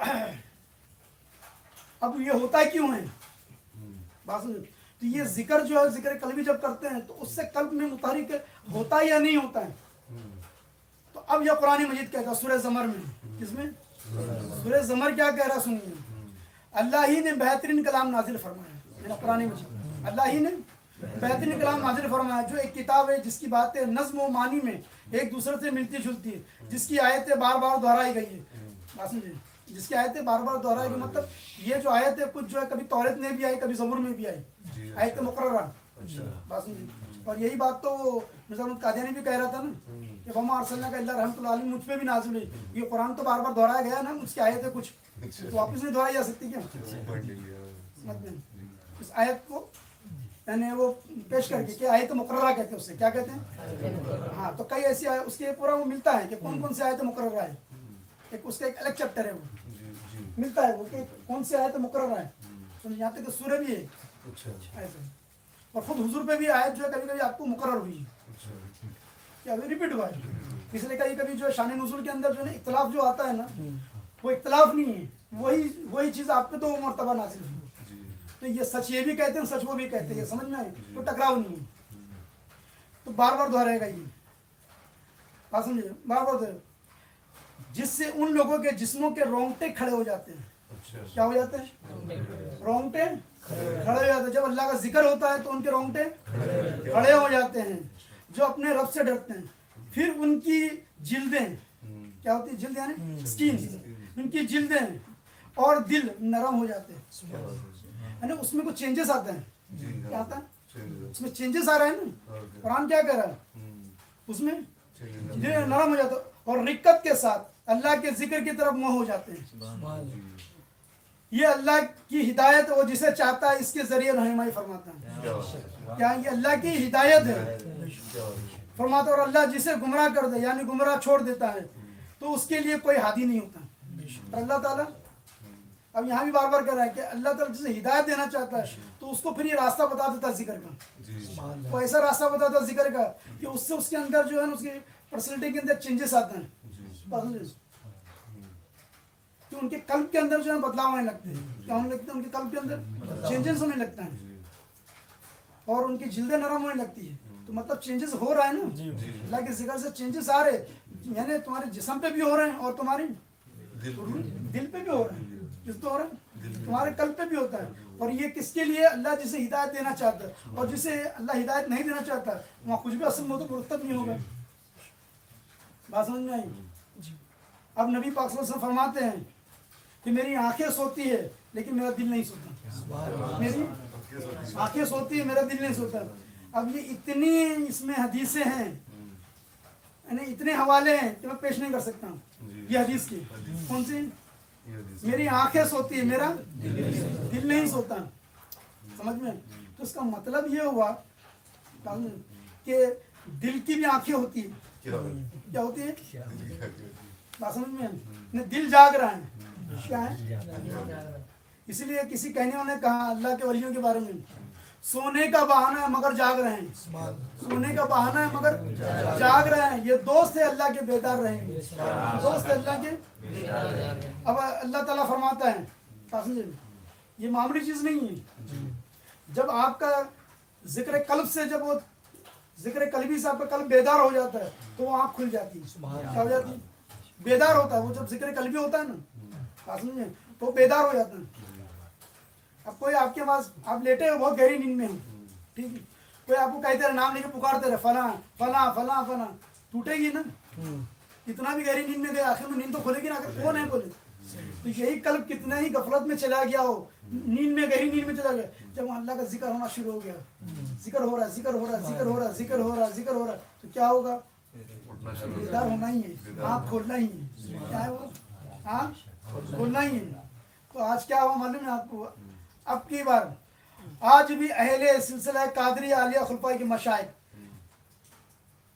[SPEAKER 1] اب یہ ہوتا کیوں ہے، بات سمجھے. تو یہ ذکر جو ہے، ذکر قلبی جب کرتے ہیں تو اس سے قلب میں متحرک ہوتا ہے یا نہیں ہوتا ہے. تو اب یہ قرآن مجید کہتا ہے سورہ زمر میں، کس میں، سورہ زمر کیا کہہ رہا سنیے. اللہ ہی نے بہترین کلام نازل فرمایا، قرآن مجید اللہ ہی نے بہترین کلام نازل فرمایا، جو ایک کتاب ہے جس کی باتیں نظم و معنی میں ایک دوسرے سے ملتی جلتی ہے، جس کی آیتیں بار بار دہرائی گئی ہے، بات سمجھے، جس کی آیتیں بار بار دہرائی گئی، مطلب یہ جو آیت ہے کچھ جو ہے کبھی توریت میں بھی آئی، کبھی زبور میں بھی آئی، آیت مقررہ، بات سمجھے. اور یہی بات تو مرزا احمد قادیانی بھی کہہ رہا تھا نا کہ وما ارسلناک الا رحمۃ للعالمین، مجھ پہ بھی نازل ہوئی. یہ قرآن تو بار بار دہرایا گیا نا، اس کی آیت ہے کچھ تو واپس نہیں دہرائی جا سکتی کیا، اس آیت کو یعنی وہ پیش کر کے کہ آیت مقررہ کہتے ہیں، اس سے کیا کہتے ہیں. ہاں تو کئی ایسی آیت اس کے پورا وہ ملتا ہے کہ کون کون سی آیت مقررہ ہے، ایک اس کا ایک الگ چیپٹر ہے، وہ ملتا ہے وہ کہ کون سی آیت مقررہ ہے. یہاں تک کہ سورہ بھی ہے ایسے، اور خود حضور پہ بھی آیت جو ہے کبھی کبھی آپ کو مقرر ہوئی کیا ریپیٹ ہوا ہے. اس لیے کبھی کبھی جو ہے شان نزول کے اندر جو ہے اختلاف جو آتا ہے نا، وہ اختلاف نہیں ہے، وہی چیز آپ پہ تو مرتبہ نازل ہوئی. تو یہ سچ یہ بھی کہتے ہیں، سچ وہ بھی کہتے ہیں، یہ سمجھ میں آئے، تو ٹکراؤ نہیں ہے. تو بار بار دہرائے گا یہ، بات سمجھے، بار بار دہرائے، جس سے ان لوگوں کے جسموں کے رونگٹے کھڑے ہو جاتے ہیں. کیا ہو جاتے ہیں، رونگٹے کھڑے ہو جاتے ہیں. جب اللہ کا ذکر ہوتا ہے تو ان کے رونگٹے کھڑے ہو جاتے ہیں، جو اپنے رب سے ڈرتے ہیں. پھر ان کی جلدیں کیا ہوتی ہے، جلد یعنی سکین، ان کی جلدیں اور دل نرم ہو جاتے ہیں، یعنی اس میں کچھ چینجز آتے ہیں. کیا آتا ہے، اس میں چینجز آ رہے ہیں نا. قرآن کیا کہہ رہا ہے، اس میں دل نرم ہو جاتا ہے اور رقت کے ساتھ اللہ کے ذکر کی طرف منہ ہو جاتے ہیں. یہ اللہ کی ہدایت وہ جسے چاہتا ہے اس کے ذریعے رہنمائی فرماتا ہے. کیا یہ اللہ کی ہدایت ہے فرماتا ہے، اور اللہ جسے گمراہ کر دے یعنی گمراہ چھوڑ دیتا ہے تو اس کے لیے کوئی ہادی نہیں ہوتا. اور اللہ تعالیٰ اب یہاں بھی بار بار کہہ رہا ہے کہ اللہ تعالیٰ جسے ہدایت دینا چاہتا ہے تو اس کو پھر یہ راستہ بتا دیتا ہے ذکر کا. وہ ایسا راستہ بتاتا ہے ذکر کا کہ اس سے اس کے اندر جو ہے نا اس کی پرسنالٹی کے اندر چینجز آتے ہیں، کہ ان کے قلب کے اندر جو ہے بدلاؤ ہونے لگتے ہیں. کیا ہونے لگتے ہیں، ان کے قلب کے اندر چینجز ہونے لگتا ہے اور ان کی جلدیں نرم ہونے لگتی ہے. تو مطلب چینجز ہو رہا ہے نا، اللہ کے ذکر سے چینجز آ رہے، یعنی تمہارے جسم پہ بھی ہو رہے ہیں اور تمہاری دل پہ بھی ہو رہے ہیں. کس پہ ہو رہا ہے، تمہارے قلب پہ بھی ہوتا ہے. اور یہ کس کے لیے، اللہ جسے ہدایت دینا چاہتا ہے، اور جسے اللہ ہدایت نہیں دینا چاہتا وہاں کچھ بھی اصل میں تو مرتب نہیں ہوگا. بات سمجھ میں آئی. اب نبی پاک صلی اللہ علیہ وسلم فرماتے ہیں کہ میری آنکھیں سوتی ہے لیکن میرا دل نہیں سوتا. میری آنکھیں سوتی ہے، میرا دل نہیں سوتا. اب یہ اتنی اس میں حدیثیں ہیں، یعنی اتنے حوالے ہیں کہ میں پیش نہیں کر سکتا ہوں. یہ حدیث کی کون سی، میری آنکھیں سوتی ہے، میرا دل نہیں سوتا. سمجھ میں، تو اس کا مطلب یہ ہوا کہ دل کی بھی آنکھیں ہوتی ہیں. کیا ہوتی ہے، بات سمجھ میں، دل جاگ رہا ہے. کیا ہے، اسی لیے کسی کہنے والے نے کہا اللہ کے ولیوں کے بارے میں، سونے کا بہانہ ہے مگر جاگ رہے ہیں. سونے کا بہانہ ہے مگر جاگ رہے ہیں. یہ دوست ہے اللہ کے، بیدار رہیں گے. دوست ہے اللہ کے. اب اللہ تعالیٰ فرماتا ہے یہ معمولی چیز نہیں ہے. جب آپ کا ذکر قلب سے، جب وہ ذکر قلبی سے آپ کا قلب بیدار ہو جاتا ہے تو وہ آنکھ کھل جاتی ہے. کیا ہو جاتی ہے، بیدار ہوتا ہے. وہ جب ذکر قلبی ہوتا ہے نا تو بیدار ہو جاتا ہے. اب کوئی آپ کے پاس، آپ لیٹے ہو بہت گہری نیند میں ہو، ٹھیک ہے، کوئی آپ کو کہتے رہے، نام لے کے پکارتے رہے، فلاں فلاں فلاں فلاں، ٹوٹے گی نا. کتنا بھی گہری نیند میں گئے آخر میں نیند تو کھلے گی نا. اگر کون ہے بولے تو یہی قلب کتنا ہی غفلت میں چلا گیا ہو، نیند میں، گہری نیند میں چلا گیا، جب اللہ کا ذکر ہونا شروع ہو گیا، ذکر ہو رہا ہے، ذکر ہو رہا ہے، ذکر ہو رہا ہے، ذکر ہو رہا ہے، ذکر ہو رہا ہے، تو کیا ہوگا، بیدار ہونا ہی ہے، آنکھ کھولنا ہی ہے. کیا ہے وہ، آنکھ کھولنا ہی ہے. تو آج کیا ہوا معلوم ہے آپ کو، اب کی بار آج بھی اہل سلسلہ قادری عالیہ خلفاء کے مشائخ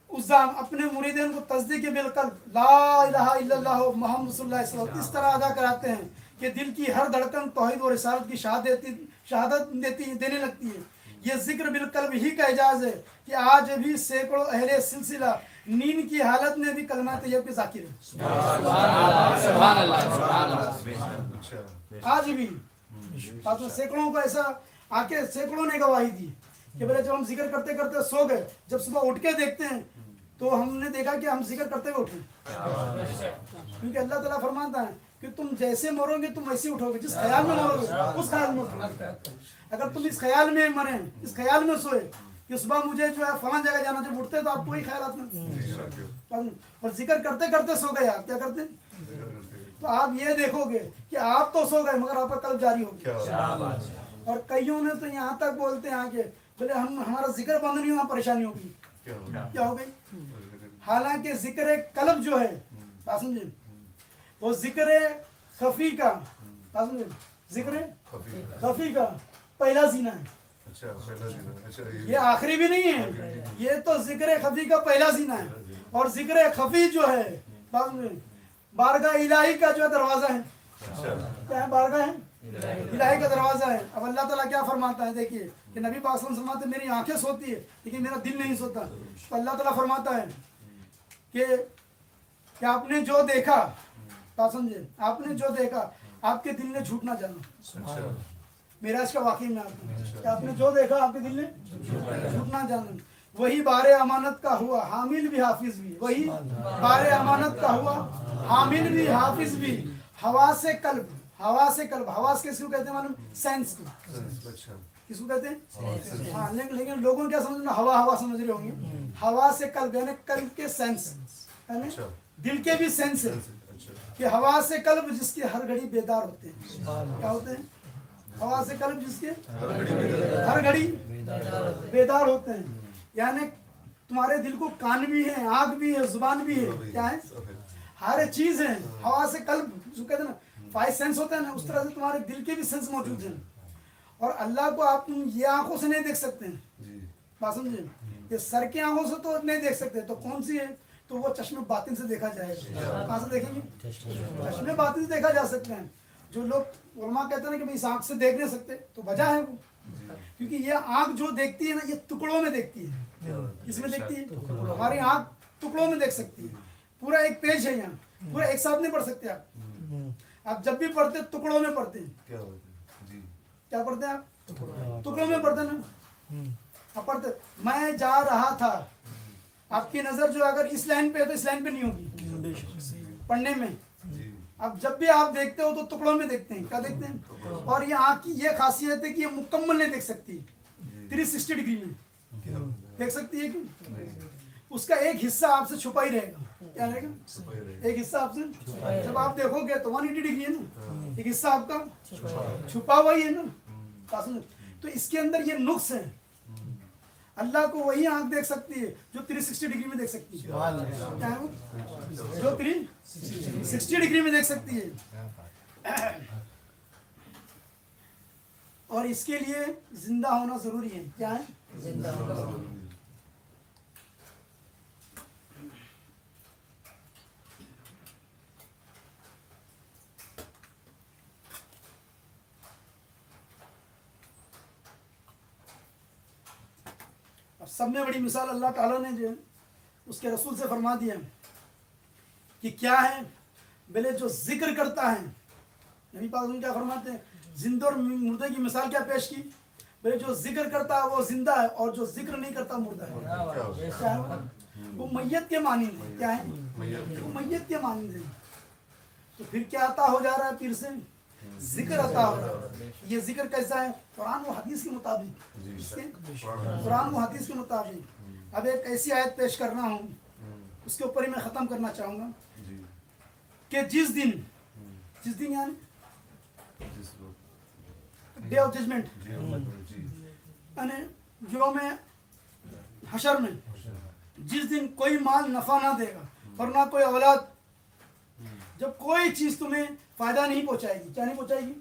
[SPEAKER 1] اس اپنے مریدین کو تصدیق بالقلب لا الہ الا اللہ محمد صلی اللہ علیہ وسلم اس طرح ادا کراتے ہیں کہ دل کی ہر دھڑکن توحید اور رسالت کی شہادت دینے لگتی ہے. یہ ذکر بالقلب ہی کا اعجاز ہے کہ آج بھی سینکڑوں اہل سلسلہ نیند کی حالت میں بھی کلمہ طیب کے ذاکر ہیں.
[SPEAKER 2] سبحان اللہ سبحان اللہ.
[SPEAKER 1] آج بھی سینکڑوں کو ایسا آ کے سینکڑوں نے گواہی دی کہ بولے جب ہم ذکر کرتے کرتے سو گئے, جب صبح اٹھ کے دیکھتے ہیں تو ہم نے دیکھا کہ ہم ذکر کرتے ہوئے اٹھے. کیونکہ اللہ تعالیٰ فرماتا ہے کہ تم جیسے مرو گے تم ویسے اٹھو گے, جس خیال میں مرو گے اس خیال میں اٹھو گے. اگر تم اس خیال میں مریں, اس خیال میں سوئے کہ صبح مجھے جو ہے فلاں جگہ جانا, جب اٹھتے تو آپ کو وہی خیالات میں, اور ذکر کرتے کرتے سو گئے آپ کیا کرتے تو آپ یہ دیکھو گے کہ آپ تو سو گئے مگر آپ کا قلب جاری ہو گیا. اور کئیوں نے تو یہاں تک بولتے ہیں کہ بولے ہمارا ذکر بند نہیں ہوا پریشانی ہوگی. کیا ہو گئی؟ حالانکہ ذکر قلب جو ہے سمجھے وہ ذکر خفی کا ذکر خفی کا پہلا زینہ ہے. یہ آخری بھی نہیں ہے, یہ تو ذکر خفی کا پہلا زینہ ہے. اور ذکر خفی جو ہے بارگاہ الہی کا جو ہے دروازہ ہے. کیا ہے؟ بارگاہ ہے الہی کا دروازہ ہے. اب اللہ تعالیٰ کیا فرماتا ہے, دیکھیے کہ نبی پاک صلی اللہ علیہ وسلم فرماتے ہیں میری آنکھیں سوتی ہے لیکن میرا دل نہیں سوتا. تو اللہ تعالیٰ فرماتا ہے کہ آپ نے جو دیکھا, بات سمجھے, آپ نے جو دیکھا آپ کے دل نے جھوٹ نہ جانا. معراج کا واقعہ میں آپ نے جو دیکھا آپ کے دل نے جھوٹ نہ جانا. وہی بار امانت کا ہوا حامل بھی حافظ بھی, وہی بار امانت کا ہوا حامل بھی حافظ بھی. حواس قلب, حواس قلب, حواس کس کو کہتے ہیں معلوم؟ سینس کو. کس کو کہتے ہیں؟ ہاں, لیکن لوگوں نے کیا سمجھنا, ہوا سمجھ رہے ہوں گے. حواس قلب یعنی قلب کے سینس, دل کے بھی سینس ہے کہ حواس قلب جس کے ہر گھڑی بیدار ہوتے ہیں. کیا ہوتے ہیں؟ حواس قلب جس کے ہر گھڑی بیدار ہوتے ہیں. یعنی تمہارے دل کو کان بھی ہے, آنکھ بھی ہے, زبان بھی ہے, کیا ہے, ہر چیز ہے. حواس قلب جو کہتے ہیں نا 5 سینس ہوتے ہیں نا, اس طرح سے تمہارے دل کے بھی سینس موجود ہیں. اور اللہ کو آپ یہ آنکھوں سے نہیں دیکھ سکتے ہیں, بات سمجھے, یہ سر کی آنکھوں سے تو نہیں دیکھ سکتے. تو کون سی ہے؟ تو وہ چشم باطن سے دیکھا جائے گا. کہاں سے دیکھیں گے؟ چشم باطن سے دیکھا جا سکتے ہیں. جو لوگ علماء کہتے ہیں کہ اس آنکھ سے دیکھ نہیں سکتے, تو وجہ ہے وہ کیونکہ یہ آنکھ جو دیکھتی ہے نا, یہ ٹکڑوں میں دیکھتی ہے. کس میں دیکھتی ہے؟ ہماری آنکھ ٹکڑوں میں دیکھ سکتی ہے. پورا ایک پیج ہے یہاں, پورا ایک ساتھ نہیں پڑھ سکتے آپ. آپ جب بھی پڑھتے ٹکڑوں میں پڑھتے ہیں. کیا پڑھتے ہیں آپ؟ ٹکڑوں میں پڑھتے ہیں نا. آپ پڑھتے میں جا رہا تھا, آپ کی نظر جو اگر اس لائن پہ ہے تو اس لائن پہ نہیں ہوگی پڑھنے میں. اب جب بھی آپ دیکھتے ہو تو ٹکڑوں میں دیکھتے ہیں. کیا دیکھتے ہیں؟ اور یہ آنکھ کی یہ خاصیت ہے کہ یہ مکمل نہیں دیکھ سکتی. 360 ڈگری میں دیکھ سکتی ہے کہ اس کا ایک حصہ آپ سے چھپا ہی رہے گا. کیا رہے گا؟ ایک حصہ آپ سے, جب آپ دیکھو گے تو 180 ڈگری ہے نا, ایک حصہ آپ کا چھپا ہوا ہی ہے نا. تو اس کے اندر یہ نقص ہے. اللہ کو وہی آنکھ دیکھ سکتی ہے جو 360 ڈگری میں دیکھ سکتی ہے. کیا ہے وہ؟ جو 360 ڈگری میں دیکھ سکتی ہے. اور اس کے لیے زندہ ہونا ضروری ہے. کیا ہے؟
[SPEAKER 2] زندہ ہونا.
[SPEAKER 1] سب میں بڑی مثال اللہ تعالیٰ نے جو اس کے رسول سے فرما دیا کہ کیا ہے, بلے جو ذکر کرتا ہے. نبی پاک کیا فرماتے ہیں, زندہ اور مردے کی مثال کیا پیش کی, بلے جو ذکر کرتا ہے وہ زندہ ہے اور جو ذکر نہیں کرتا مردہ ہے. کیا ہے وہ؟ میت کے مانند ہے. کیا ہے وہ؟ میت کے مانند ہے. تو پھر کیا عطا ہو جا رہا ہے پیر سے؟ ذکر عطا ہو رہا ہے. یہ ذکر کیسا ہے؟ قرآن و حدیث کے مطابق. قرآن و حدیث کے مطابق. اب ایک ایسی آیت پیش کرنا ہوں, اس کے اوپر ہی میں ختم کرنا چاہوں گا کہ جس دن یعنی ڈے آف ججمنٹ, یعنی یوم حشر میں جس دن کوئی مال نفع نہ دے گا اور نہ کوئی اولاد, جب کوئی چیز تمہیں فائدہ نہیں پہنچائے گی. کیا نہیں پہنچائے گی؟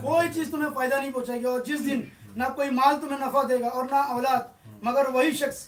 [SPEAKER 1] کوئی چیز تمہیں فائدہ نہیں پہنچائے گی. اور جس دن نہ کوئی مال تمہیں نفع دے گا اور نہ اولاد, مگر وہی شخص